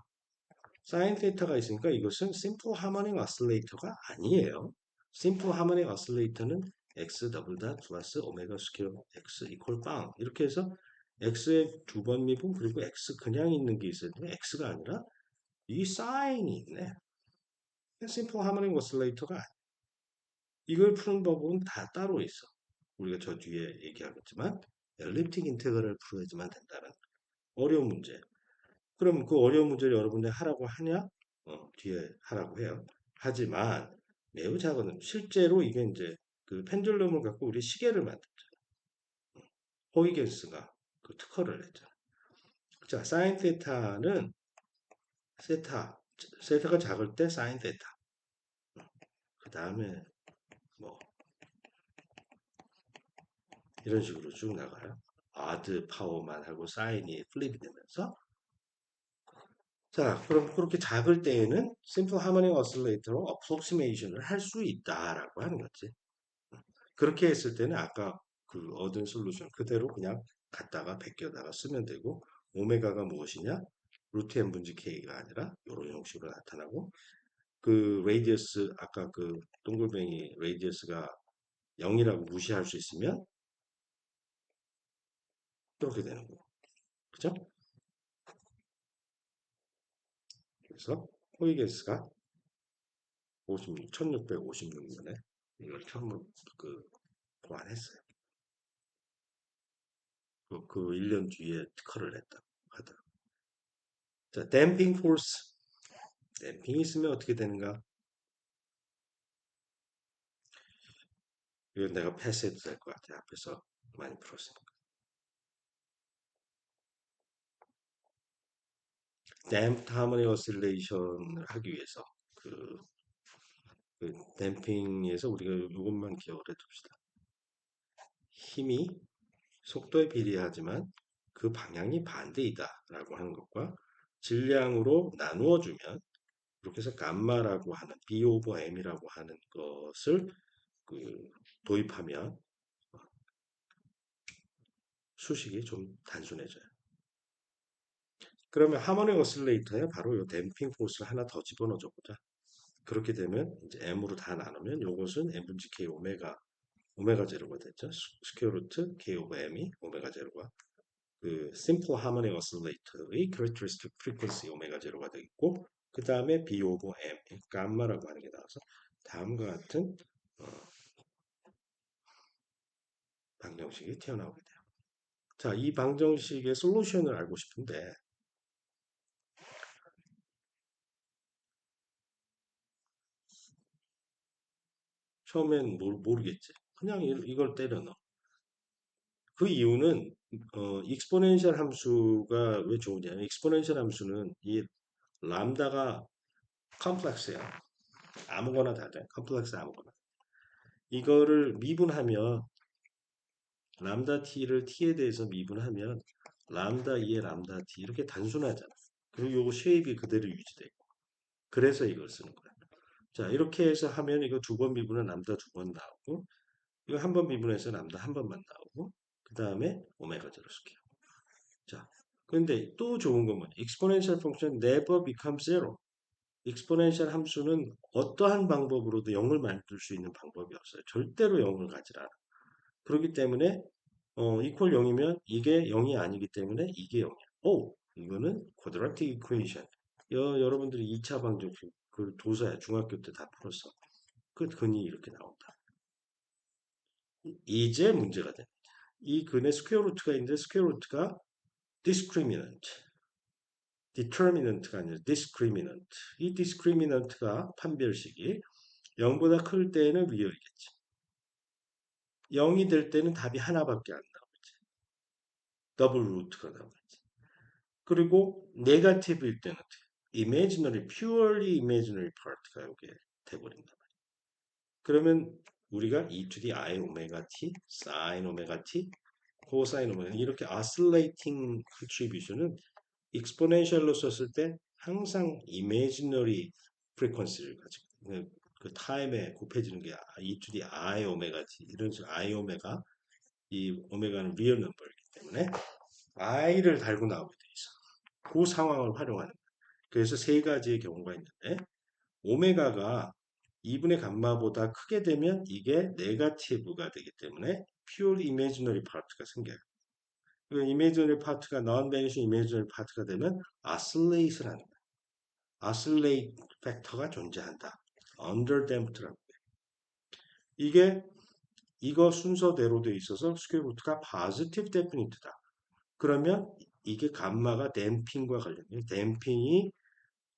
사인 세타가 있으니까 이것은 심플 하모닉 오실레이터가 아니에요. 심플 하모닉 오실레이터는 x 더블 닷 플러스 오메가 스퀘어 x 이퀄 빵 이렇게 해서 x의 두 번 미분 그리고 x 그냥 있는 게 있어야 돼. x가 아니라 이 사인이 있네. 심플 하모닉 오실레이터가 아니야. 이걸 푸는 법은 다 따로 있어. 우리가 저 뒤에 얘기하겠지만 엘립틱 인테그럴을 풀어야지만 된다는 어려운 문제. 그럼 그 어려운 문제를 여러분들이 하라고 하냐? 뒤에 하라고 해요. 하지만 매우 작은 실제로 이게 이제 그 펜듈럼을 갖고 우리 시계를 만들죠. 호이겐스가 그 특허를 냈죠. 자, 사인 세타는 세타 세타가 작을 때 사인 세타. 그 다음에 뭐 이런 식으로 쭉 나가요. 아드 파워만 하고 사인이 플립이 되면서 자, 그럼 그렇게 작을 때에는 심플 하모닉 오실레이터로 어프록시메이션을 할 수 있다라고 하는 거지. 그렇게 했을 때는 아까 그 얻은 솔루션 그대로 그냥 갖다가 베껴다가 쓰면 되고 오메가가 무엇이냐? 루트 n 분지 k가 아니라 이런 형식으로 나타나고 그 레이디어스 아까 그 동글뱅이 레이디어스가 0이라고 무시할 수 있으면 이렇게 되는 거고. 그죠? 그래서 호이게스가 1656년에 이걸 처음 그 보완했어요. 그 1년 뒤에 특허를 냈다 하더라고요. 자, 댐핑 포스. 댐핑이 있으면 어떻게 되는가? 이건 내가 패스해도 될 것 같아. 앞에서 많이 풀었으니까. 댐프드 하모니 오실레이션을 하기 위해서 그 댐핑에서 우리가 이것만 기억을 해둡시다. 힘이 속도에 비례하지만 그 방향이 반대이다라고 하는 것과 질량으로 나누어 주면 이렇게 해서 감마라고 하는 B 오버 M이라고 하는 것을 그 도입하면 수식이 좀 단순해져요. 그러면 하모닉 오실레이터에 바로 이 댐핑 포스를 하나 더 집어넣어 줘 보자. 그렇게 되면 이제 m으로 다 나누면 요것은 m 분지 k 오메가 제로가 됐죠. 스퀘어 루트 k 오버 m이 오메가 제로가 그 심플 하모닉 오실레이터의 characteristic frequency 오메가 제로가 되겠고 그 다음에 b 오버 m 감마라고 하는 게 나와서 다음과 같은 방정식이 튀어나오게 돼요. 자, 이 방정식의 솔루션을 알고 싶은데 처음엔 모르겠지. 그냥 이걸 때려 넣어. 그 이유는 익스포넨셜 함수가 왜 좋으냐? 익스포넨셜 함수는 이 람다가 컴플렉스야. 아무거나 다 돼. 컴플렉스 아무거나. 이거를 미분하면 람다 t를 t에 대해서 미분하면 람다 2의 람다 t 이렇게 단순하잖아. 그리고 요거 쉐입이 그대로 유지돼. 그래서 이걸 쓰는 거야. 자, 이렇게 해서 하면 이거 두 번 미분은 람다 두 번 나오고 이거 한 번 미분해서 람다 한 번만 나오고 그 다음에 오메가 제로 스퀘어. 자, 근데 또 좋은 건 뭐냐? exponential function never becomes zero. 익스포넨셜 함수는 어떠한 방법으로도 0을 만들 수 있는 방법이 없어요. 절대로 0을 가지 않아. 그렇기 때문에 equal 0이면 이게 0이 아니기 때문에 이게 0이야. 오, 이거는 quadratic equation. 여러분들이 2차 방정식 그 도서야 중학교 때 다 풀었어. 그 근이 이렇게 나온다. 이제 문제가 돼. 이 근의 스퀘어 루트가 있는데 스퀘어 루트가 discriminant, determinant가 아니라 discriminant. 이 discriminant가 판별식이 0보다 클 때에는 리얼이겠지. 0이 될 때는 답이 하나밖에 안 나오지. 더블 루트가 나오겠지. 그리고 네거티브일 때는 imaginary, purely imaginary part가 여기에 돼버린다. 그러면 우리가 e to the i 오메가 t, sin 오메가 t, cosine 오메가 이렇게 oscillating contribution은 exponential로 썼을 때 항상 imaginary frequency를 가지고 그 타임에 곱해지는 게 e to the i 오메가 t 이런 식으로 i 오메가 이 오메가는 리얼 넘버이기 때문에 i를 달고 나오게 돼 있어. 그 상황을 활용하는 거야. 그래서 세 가지의 경우가 있는데 오메가가 2분의 감마보다 크게 되면 이게 네거티브가 되기 때문에 pure imaginary part가 생겨요. 그 imaginary part가 non-vanishing imaginary part가 되면 oscillate를 하는 거예요. oscillate 팩터가 존재한다. underdamped라고 해요. 이게 이거 순서대로 돼 있어서 스퀘어 루트가 positive definite다. 그러면 이게 감마가 댐핑과 관련해요. 댐핑이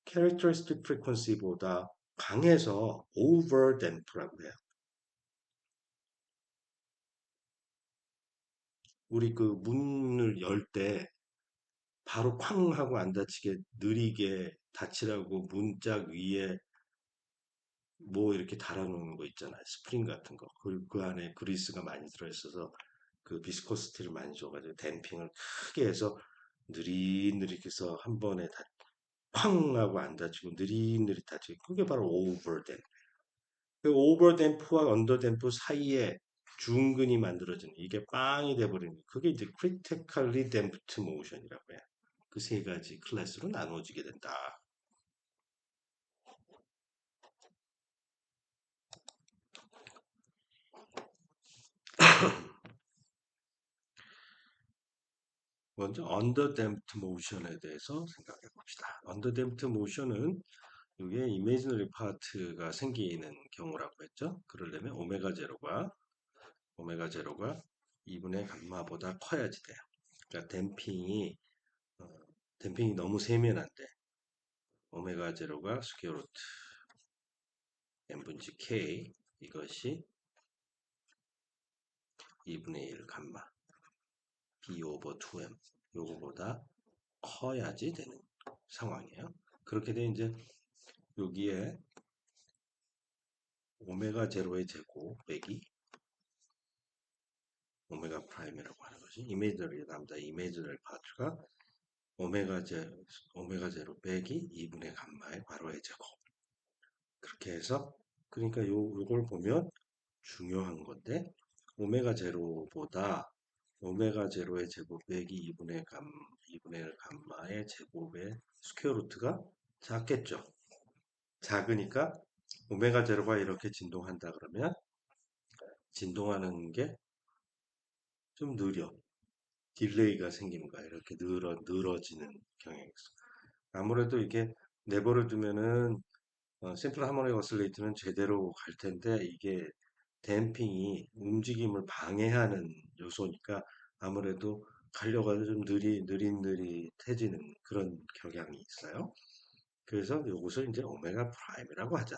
characteristic frequency보다 강해서 over damp라고 해요. 우리 그 문을 열 때 바로 쾅 하고 안 다치게 느리게 닫히라고 문짝 위에 뭐 이렇게 달아놓는 거 있잖아요. 스프링 같은 거. 그 안에 그리스가 많이 들어있어서 그 비스코시티를 많이 줘가지고 댐핑을 크게 해서 느릿느릿 해서 한 번에 쾅 하고 안 다치고 느릿느릿 다치고 그게 바로 오버댐. 그 오버댐프와 언더댐프 사이에 중근이 만들어지는 이게 빵이 돼버리는 그게 이제 critically damped motion이라고 해요. 그 세 가지 클래스로 나누어지게 된다. 먼저 언더댐프트 모션에 대해서 생각해 봅시다. 언더댐프트 모션은 이게 이미지너리 파트가 생기는 경우라고 했죠. 그러려면 오메가 제로가 2분의 감마보다 커야지 돼요. 그러니까 어, 댐핑이 너무 세면 안 돼. 오메가 제로가 스퀘어 루트 n분지 k 이것이 2분의 1 감마 b 오버 2m 요거보다 커야지 되는 상황이에요. 그렇게 되면 이제 여기에 오메가 제로의 제곱 빼기 오메가 프라임이라고 하는 것이 이미지널이 남자 이미지널 파트가 오메가 제로 빼기 2분의 감마의 괄호의 제곱 그렇게 해서 그러니까 요걸 보면 중요한 건데 오메가 제로보다 오메가 제로의 제곱 빼기 2분의 1 감마의 제곱의 스퀘어 루트가 작겠죠. 작으니까 오메가 제로가 이렇게 진동한다 그러면 진동하는 게 좀 느려. 딜레이가 생기는 거야. 이렇게 늘어지는 경향이 있어. 아무래도 이게 내버려 두면은 심플 하모닉 어슬레이트는 제대로 갈 텐데 이게 댐핑이 움직임을 방해하는 요소니까 아무래도 가려고 하면 좀 느릿느릿해지는 그런 경향이 있어요. 그래서 이것을 이제 오메가 프라임이라고 하자.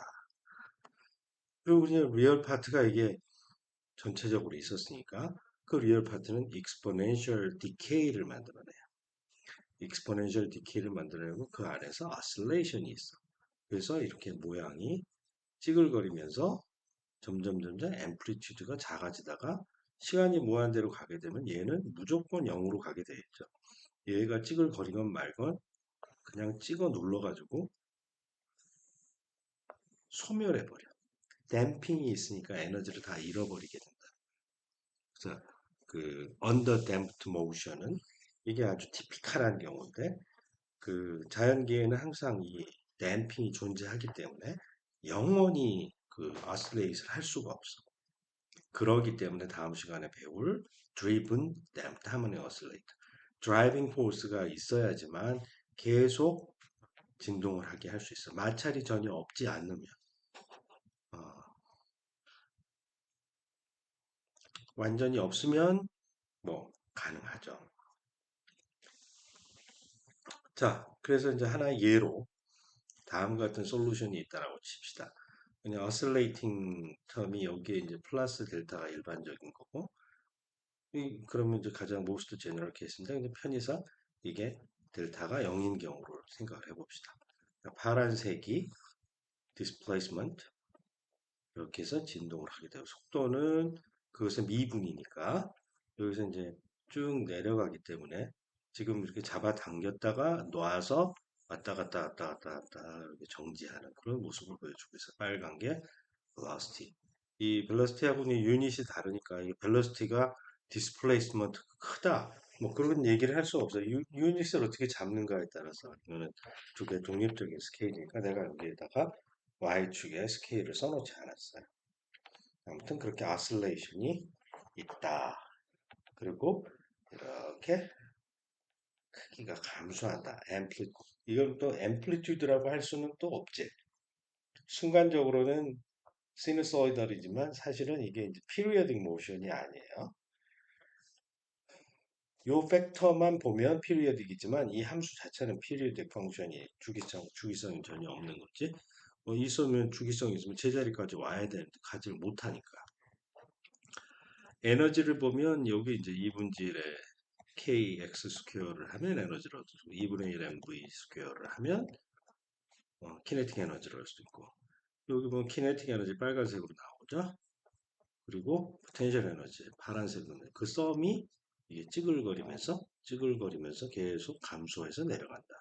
그리고 그냥 리얼 파트가 이게 전체적으로 있었으니까 그 리얼 파트는 exponential decay를 만들어내요. exponential decay를 만들어내고 그 안에서 oscillation이 있어. 그래서 이렇게 모양이 찌글거리면서 점점 앰플리튜드가 작아지다가 시간이 무한대로 가게 되면 얘는 무조건 0으로 가게 돼 있죠. 얘가 찌글거리건 말건 그냥 찍어 눌러가지고 소멸해버려. 댐핑이 있으니까 에너지를 다 잃어버리게 된다. 그래서 그 underdamped motion은 이게 아주 티피컬한 경우인데 그 자연계에는 항상 이 댐핑이 존재하기 때문에 영원히 그 oscillate을 할 수가 없어. 그러기 때문에 다음 시간에 배울 driven damped harmonic oscillator. driving force가 있어야지만 계속 진동을 하게 할 수 있어. 마찰이 전혀 없지 않으면. 어, 완전히 없으면 뭐 가능하죠. 자, 그래서 이제 하나의 예로 다음과 같은 솔루션이 있다라고 칩시다. 그냥 oscillating 텀이 여기에 이제 플러스 델타가 일반적인 거고, 그러면 이제 가장 most general case인데, 근데 편의상 이게 델타가 0인 경우를 생각을 해봅시다. 그러니까 파란색이 displacement, 이렇게 해서 진동을 하게 되고, 속도는 그것은 미분이니까, 여기서 이제 쭉 내려가기 때문에 지금 이렇게 잡아당겼다가 놔서 왔다 갔다 이렇게 정지하는 그런 모습을 보여주고 있어요. 빨간 게 velocity. 이 velocity하고는 유닛이 다르니까 이 velocity가 displacement 크다. 뭐 그런 얘기를 할 수 없어요. 유닛을 어떻게 잡는가에 따라서 이거는 두 개 독립적인 스케일이니까 내가 여기에다가 y축에 스케일을 써놓지 않았어요. 아무튼 그렇게 oscillation이 있다. 그리고 이렇게 크기가 감소한다. 이건 또 앰플리튜드라고 할 수는 또 없지. 순간적으로는 시누소이덜이지만 사실은 이게 이제 피리어딕 모션이 아니에요. 요 팩터만 보면 피리어딕이지만 이 함수 자체는 피리어딕 펑션이 주기성이 전혀 없는 거지. 뭐 있으면 주기성이 있으면 제자리까지 와야 되는데 가지를 못하니까. 에너지를 보면 여기 이제 2분질의 kx 스퀘어를 하면 에너지를 얻고 2분의 1 mv 스퀘어를 하면 키네틱 에너지를 얻을 수 있고 여기 보면 키네틱 에너지 빨간색으로 나오죠. 그리고 포텐셜 에너지 파란색으로 그 썸이 이게 찌글거리면서 계속 감소해서 내려간다.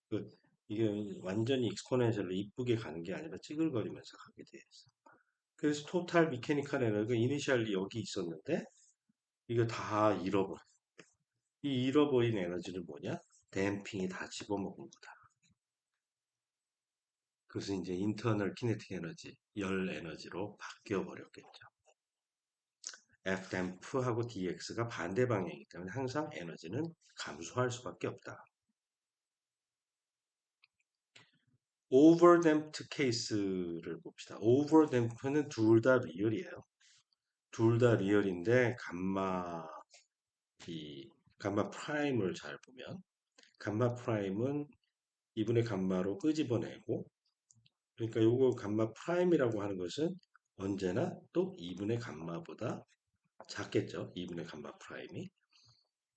그 이게 완전히 익스포넨셜로 이쁘게 가는 게 아니라 찌글거리면서 가게 돼 있어. 그래서 토탈 미케니컬 에너지가 이니셜리 여기 있었는데 이거 다 잃어버려. 이 잃어버린 에너지는 뭐냐? 댐핑이 다 집어먹은 거다. 그래서 이제 인터널 키네틱 에너지, 열 에너지로 바뀌어 버렸겠죠. F댐프하고 dx가 반대 방향이기 때문에 항상 에너지는 감소할 수밖에 없다. 오버댐프트 케이스를 봅시다. 오버댐프는 둘 다 리얼이에요. 둘 다 리얼인데 이 감마 프라임을 잘 보면 감마 프라임은 2분의 감마로 끄집어내고 그러니까 요거 감마 프라임이라고 하는 것은 언제나 또 2분의 감마보다 작겠죠. 2분의 감마 프라임이.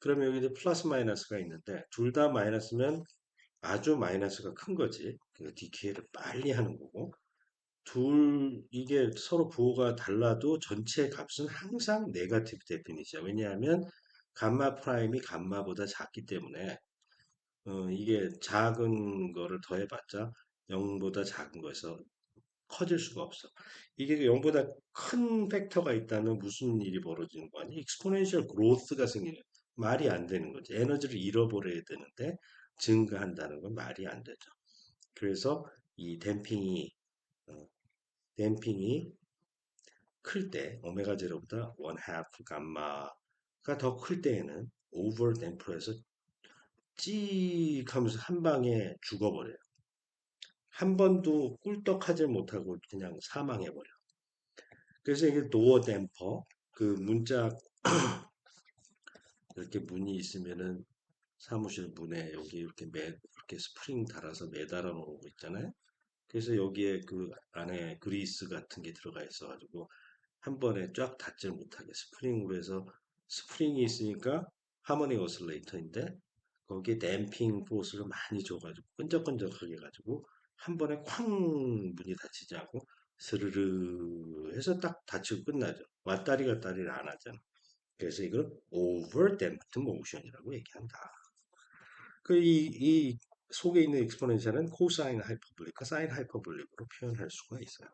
그러면 여기 이제 플러스 마이너스가 있는데 둘 다 마이너스면 아주 마이너스가 큰 거지. 그 디케이를 빨리 하는 거고. 이게 서로 부호가 달라도 전체 값은 항상 네거티브 데피니션. 왜냐하면 감마 프라임이 감마보다 작기 때문에 이게 작은 거를 더해봤자 0보다 작은 거에서 커질 수가 없어. 이게 0보다 큰 팩터가 있다면 무슨 일이 벌어지는 거 아니? 익스포넨셜 그로스가 생기는 말이 안 되는 거지. 에너지를 잃어버려야 되는데 증가한다는 건 말이 안 되죠. 그래서 이 어, 댐핑이 클 때, 오메가 제로보다 원 하프 감마가 더 클 때에는 오버 댐프해서 찍 하면서 한 방에 죽어버려요. 한 번도 꿀떡하지 못하고 그냥 사망해버려. 그래서 이게 도어 댐퍼, 그 문자 이렇게 문이 있으면은 사무실 문에 여기 이렇게 스프링 달아서 매달아 놓은 거 있잖아요. 그래서 여기에 그 안에 그리스 같은 게 들어가 있어가지고 한 번에 쫙 닿질 못하게 스프링으로 해서 스프링이 있으니까 하모니 오실레이터인데 거기에 댐핑 포스를 많이 줘가지고 끈적끈적하게 해가지고 한 번에 쾅 문이 닫히지 않고 스르르 해서 딱 닫히고 끝나죠. 왔다리 갔다리를 안 하잖아. 그래서 이걸 over damped motion이라고 얘기한다. 이 속에 있는 익스포넨셜은 코사인 하이퍼볼릭과 사인 하이퍼볼릭으로 표현할 수가 있어요.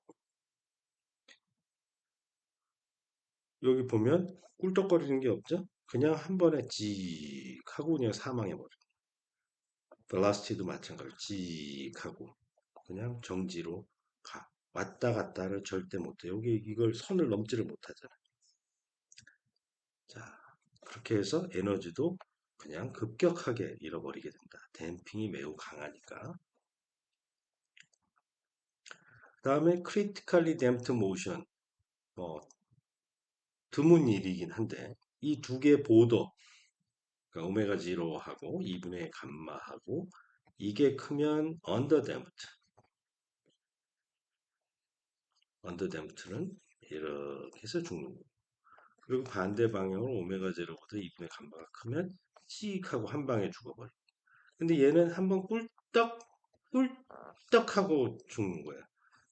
여기 보면 꿀떡거리는 게 없죠? 그냥 한 번에 찍 하고 그냥 사망해버려. velocity도 마찬가지로 찍 하고 그냥 정지로 가. 왔다 갔다를 절대 못해. 여기 이걸 선을 넘지를 못하잖아. 자, 그렇게 해서 에너지도 그냥 급격하게 잃어버리게 된다. 댐핑이 매우 강하니까. 다음에 critically damped motion. 뭐 드문 일이긴 한데 이 두 개 보더 그러니까 오메가 제로하고 2분의 감마하고 이게 크면 언더댐프트는 이렇게 해서 죽는 거고 그리고 반대 방향으로 오메가 제로보다 2분의 감마가 크면 씩 하고 한 방에 죽어버려. 근데 얘는 한번 꿀떡 하고 죽는 거야.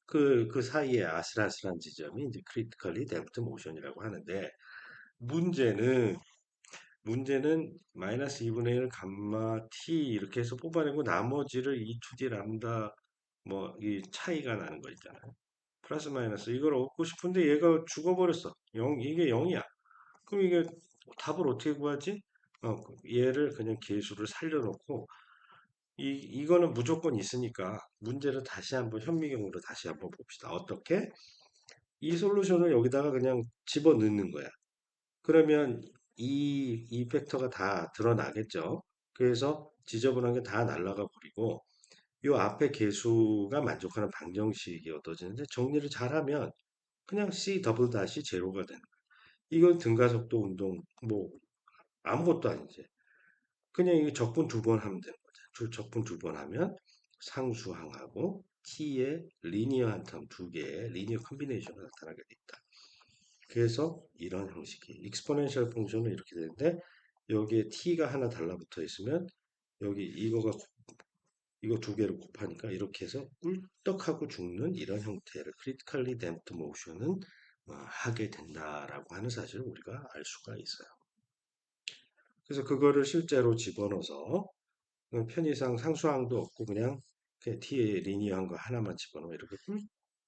그 사이에 아슬아슬한 지점이 이제 크리티컬리 데프트 모션이라고 하는데 문제는 문제는 마이너스 2분의 1 감마 t 이렇게 해서 뽑아내고 나머지를 2-2d 람다 뭐 이 차이가 나는 거 있잖아요. 플러스 마이너스 이걸 얻고 싶은데 얘가 죽어버렸어. 0, 이게 0이야. 그럼 이게 답을 어떻게 구하지? 얘를 그냥 계수를 살려놓고 이거는 무조건 있으니까 문제를 다시 한번 현미경으로 다시 한번 봅시다. 어떻게? 이 솔루션을 여기다가 그냥 집어넣는 거야. 그러면 이 팩터가 다 드러나겠죠. 그래서 지저분한 게 다 날아가 버리고 요 앞에 개수가 만족하는 방정식이 얻어지는데 정리를 잘하면 그냥 C 더블 다시 제로가 되는 거예요. 이건 등가속도 운동 뭐 아무것도 아니지. 그냥 이게 적분 두 번 하면 되는 거죠. 적분 두 번 하면 상수항하고 t의 리니어한 텀 두 개의 리니어 컨비네이션으로 나타나게 돼 있다. 그래서 이런 형식이 익스포넨셜 펑션은 이렇게 되는데 여기에 t가 하나 달라붙어 있으면 여기 이거 두 개를 곱하니까 이렇게 해서 꿀떡하고 죽는 이런 형태를 critically damped motion은 하게 된다라고 하는 사실을 우리가 알 수가 있어요. 그래서 그거를 실제로 집어넣어서 편의상 상수항도 없고 그냥 t의 리니어한 거 하나만 집어넣으면 이렇게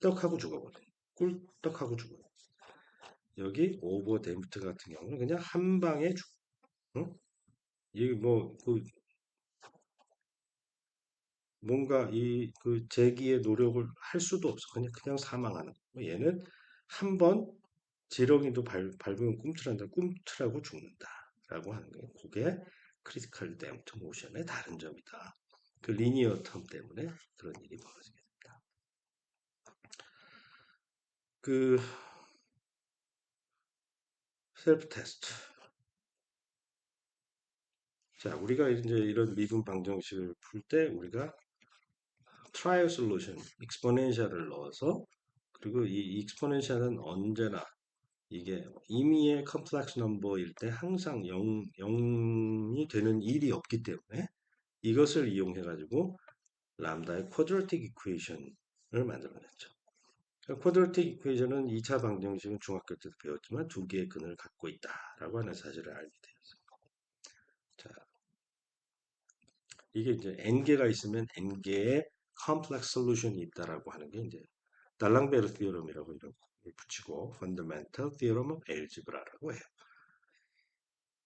꿀떡하고 죽어버려요. 꿀떡하고 죽어요. 여기 오버 댐프트 같은 경우는 그냥 한 방에 죽. 응? 이뭐 뭔가 그 재기의 노력을 할 수도 없어. 그냥 사망하는. 얘는 한 번 지렁이도 밟으면 꿈틀한다. 꿈틀하고 죽는다라고 하는 거예요. 그게 크리티컬 댐프트 모션의 다른 점이다. 그 리니어 텀 때문에 그런 일이 벌어지게 됩니다. 그 셀프 테스트. 자, 우리가 이제 이런 미분 방정식을 풀 때 우리가 트라이얼 솔루션, 익스포넨셜을 넣어서 그리고 이 익스포넨셜은 언제나 이게 임의의 컴플렉스 넘버일 때 항상 0이 되는 일이 없기 때문에 이것을 이용해 가지고 람다의 쿼드라틱 이퀘이션을 만들어냈죠. 쿼드라틱 이퀘이션은 2차 방정식은 중학교 때도 배웠지만 두 개의 근을 갖고 있다라고 하는 사실을 알게 되었어요. 자, 이게 이제 n개가 있으면 n개의 컴플렉스 솔루션이 있다라고 하는 게 이제 달랑베르 티어럼이라고 이렇게 붙이고 Fundamental Theorem of Algebra라고 해요.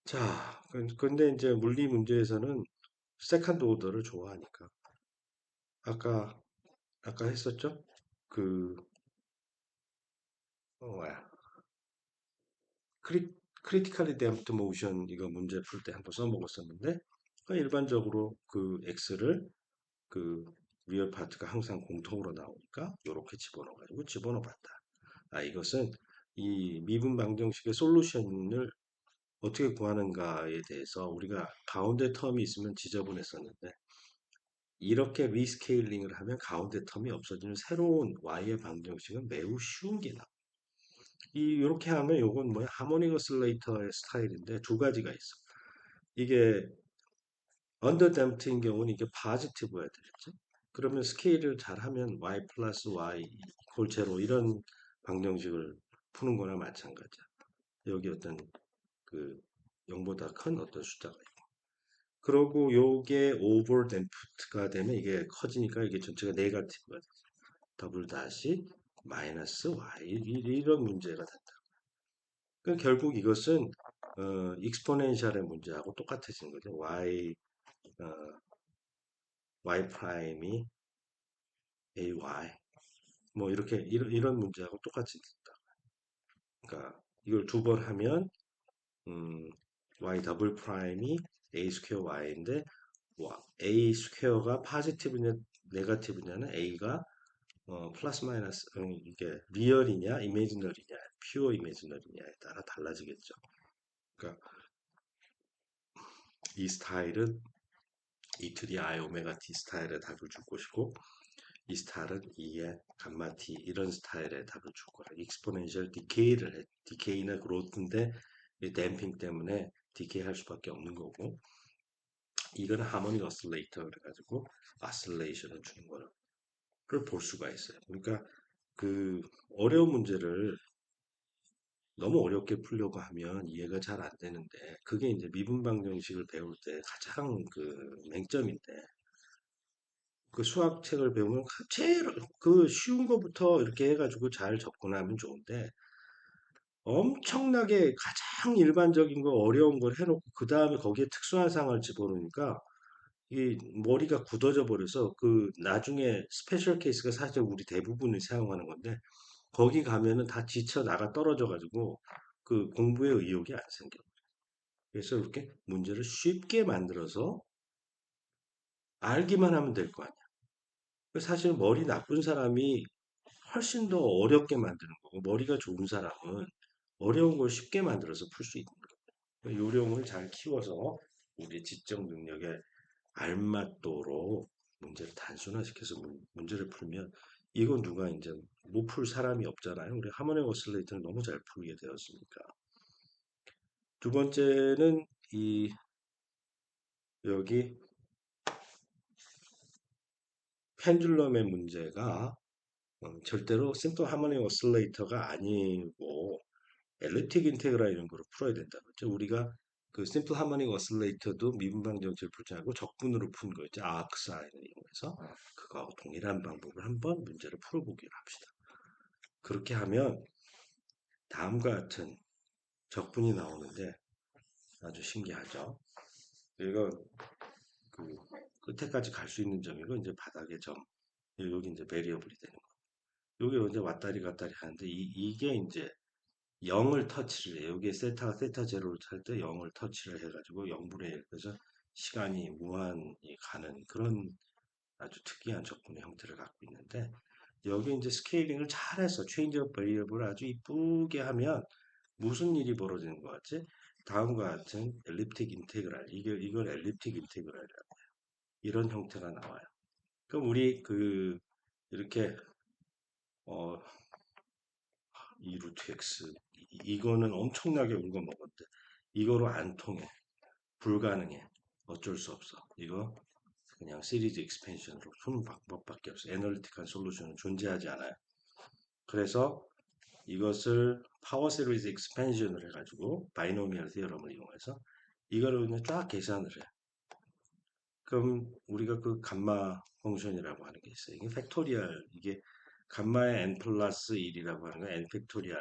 자, 근데 이제 물리 문제에서는 세컨드 오더를 좋아하니까 아까 아까 했었죠? 그 뭐야? 크리 크리티컬리 댐프트 모션 이거 문제 풀 때 한번 써먹었었는데 일반적으로 그 x를 그 리얼 파트가 항상 공통으로 나오니까 이렇게 집어넣어가지고 집어넣어봤다. 이것은 이 미분 방정식의 솔루션을 어떻게 구하는가에 대해서 우리가 가운데 텀이 있으면 지저분했었는데 이렇게 리스케일링을 하면 가운데 텀이 없어지는 새로운 Y의 방정식은 매우 쉬운 게 나와요. 이렇게 하면 요건 뭐야? 하모닉 오실레이터의 스타일인데 두 가지가 있어. 이게 언더댐프트인 경우는 이게 포지티브여야 되겠죠. 그러면 스케일을 잘하면 y 플러스 y 이퀄 제로 이런 방정식을 푸는 거나 마찬가지야. 여기 어떤 그 0보다 큰 어떤 숫자가 있고. 그러고 요게 오버댐프트가 되면 이게 커지니까 이게 전체가 네거티브가 돼. 더블 다시 마이너스 y 이런 문제가 된다. 그러니까 결국 이것은 익스포넨셜의 문제하고 똑같아지는 거죠. 어, y 프라임이 ay 뭐 이렇게 이런 문제하고 똑같이 된다. 그러니까 이걸 두 번 하면 음, y 더블 프라임이 a 스퀘어 y인데 a 스퀘어가 파지티브냐 네거티브냐는 a가 플러스 마이너스 이게 리얼이냐 이미지널이냐 퓨어 이미지널이냐에 따라 달라지겠죠. 그러니까 이 스타일은 E2D I 오메가 T 스타일의 답을 줄 것이고 이 스타일은 E의 감마 T 이런 스타일의 답을 줄 거야. 익스포넨셜 디케이를 해. 디케이나 그로트인데 이 댐핑 때문에 디케이 할 수밖에 없는 거고 이거는 하모닉 어슬레이터 그래가지고 아슬레이션을 주는 거를 볼 수가 있어요. 그러니까 그 어려운 문제를 너무 어렵게 풀려고 하면 이해가 잘 안 되는데 그게 이제 미분방 정식을 배울 때 가장 그 맹점인데 그 수학책을 배우면 제일 그 쉬운 거부터 이렇게 해가지고 잘 접근하면 좋은데 엄청나게 가장 일반적인 거 어려운 걸 해놓고 그 다음에 거기에 특수한 상을 집어넣으니까 이 머리가 굳어져 버려서 그 나중에 스페셜 케이스가 사실 우리 대부분이 사용하는 건데 거기 가면은 다 지쳐 나가 떨어져 가지고 그 공부의 의욕이 안 생겨. 그래서 이렇게 문제를 쉽게 만들어서 알기만 하면 될 거 아니야. 사실 머리 나쁜 사람이 훨씬 더 어렵게 만드는 거고 머리가 좋은 사람은 어려운 걸 쉽게 만들어서 풀 수 있는 거예요. 요령을 잘 키워서 우리 지적 능력에 알맞도록 문제를 단순화시켜서 문제를 풀면 이거 누가 이제 못 풀 사람이 없잖아요. 우리 하모닉 오실레이터는 너무 잘 풀게 되었으니까. 두 번째는 이 여기 펜듈럼의 문제가 절대로 심플 하모닉 오실레이터가 아니고 엘립틱 인테그랄 이런 거로 풀어야 된다. 그죠? 우리가 그 심플 하모닉 오실레이터도 미분방 정식을 풀지 않고 적분으로 푼 거 있죠. 아크 사인을 이용해서 그거하고 동일한 방법을 한번 문제를 풀어보기로 합시다. 그렇게 하면 다음과 같은 적분이 나오는데 아주 신기하죠. 이건 그 끝에까지 갈 수 있는 점이고 이제 바닥의 점 여기 이제 베리어블이 되는 거. 여기 이제 왔다리 갔다리 하는데 이게 이제 0을 터치를 해요. 여기에 세타 제로를 찰 때 0을 터치를 해가지고 0분의 1 그래서 시간이 무한히 가는 그런 아주 특이한 적분의 형태를 갖고 있는데 여기 이제 스케일링을 잘해서 체인지 오브 베리어블을 아주 이쁘게 하면 무슨 일이 벌어지는 것 같지? 다음과 같은 엘립틱 인테그랄 이걸 엘립틱 인테그랄이라고 해요. 이런 형태가 나와요. 그럼 우리 그 이렇게 어, 2 루트 x 이거는 엄청나게 울고 먹었대. 이거로 안 통해. 불가능해. 어쩔 수 없어. 이거 그냥 시리즈 익스펜션으로 푸는 방법밖에 없어. 애널리틱한 솔루션은 존재하지 않아요. 그래서 이것을 파워 시리즈 익스펜션을 해가지고 바이노미얼 티어럼을 이용해서 이거를 그냥 쫙 계산을 해. 그럼 우리가 그 감마 펑션이라고 하는 게 있어요. 이게 팩토리얼 이게 감마의 n 플러스 1이라고 하는 건 n 팩토리얼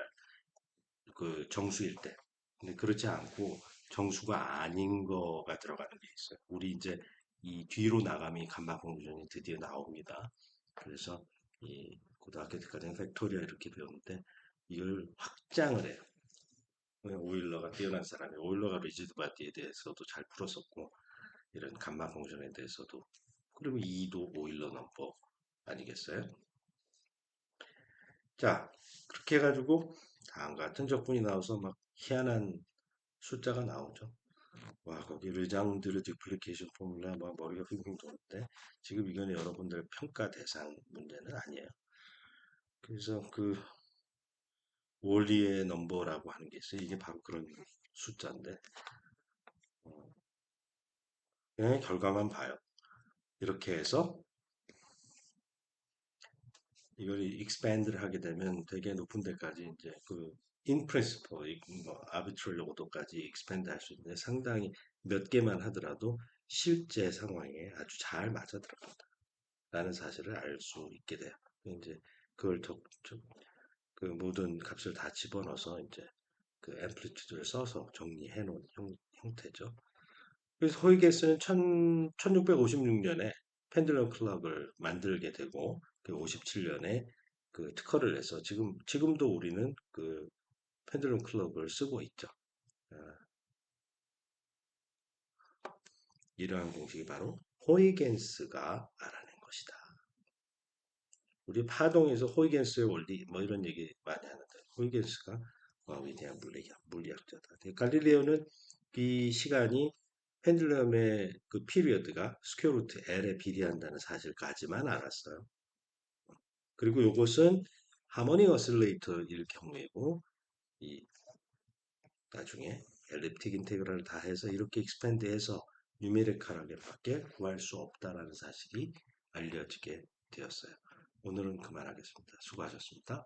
그 정수일 때. 근데 그렇지 않고 정수가 아닌 거가 들어가는 게 있어요. 우리 이제 이 뒤로 나가면 이 감마 펑션이 드디어 나옵니다. 그래서 이 고등학교 때까지는 팩토리얼 이렇게 배웠는데 이걸 확장을 해요. 오일러가 뛰어난 사람이 오일러가 리지드 바디에 대해서도 잘 풀었었고 이런 감마 펑션에 대해서도 그러면 2도 오일러 넘버 아니겠어요? 자 그렇게 해가지고 다음과 같은 적분이 나와서 막 희한한 숫자가 나오죠. 와, 거기 르장드르 디플리케이션 포뮬라 막 머리가 핑핑 도는데 지금 이거는 여러분들 평가 대상 문제는 아니에요. 그래서 그 원리의 넘버라고 하는 게 있어요. 이게 바로 그런 숫자인데 그냥 결과만 봐요. 이렇게 해서 이걸 익스팬드를 하게 되면 되게 높은 데까지 이제 그 in principle, 뭐 arbitrary order까지 익스팬드 할 수 있는데 상당히 몇 개만 하더라도 실제 상황에 아주 잘 맞아 들어간다라는 사실을 알 수 있게 돼요. 이제 그걸 그 모든 값을 다 집어넣어서 이제 그 앰플리튜드를 써서 정리해 놓은 형태죠. 그래서 호이게스는 1656년에 펜들럼 클럭을 만들게 되고 그 57년에 그 특허를 내서 지금도 우리는 그 펜들럼 클럭을 쓰고 있죠. 아, 이러한 공식이 바로 호이겐스가 알아낸 것이다. 우리 파동에서 호이겐스의 원리 뭐 이런 얘기 많이 하는데 호이겐스가 위대한 물리학자다. 갈릴레오는 이 시간이 펜들럼의 그 피리어드가 스퀘어 루트 L에 비례한다는 사실까지만 알았어요. 그리고 이것은 하모닉 어실레이터일 경우이고 이 나중에 엘립틱 인테그랄을 다 해서 이렇게 익스팬드해서 뉴메리컬하게밖에 구할 수 없다라는 사실이 알려지게 되었어요. 오늘은 그만하겠습니다. 수고하셨습니다.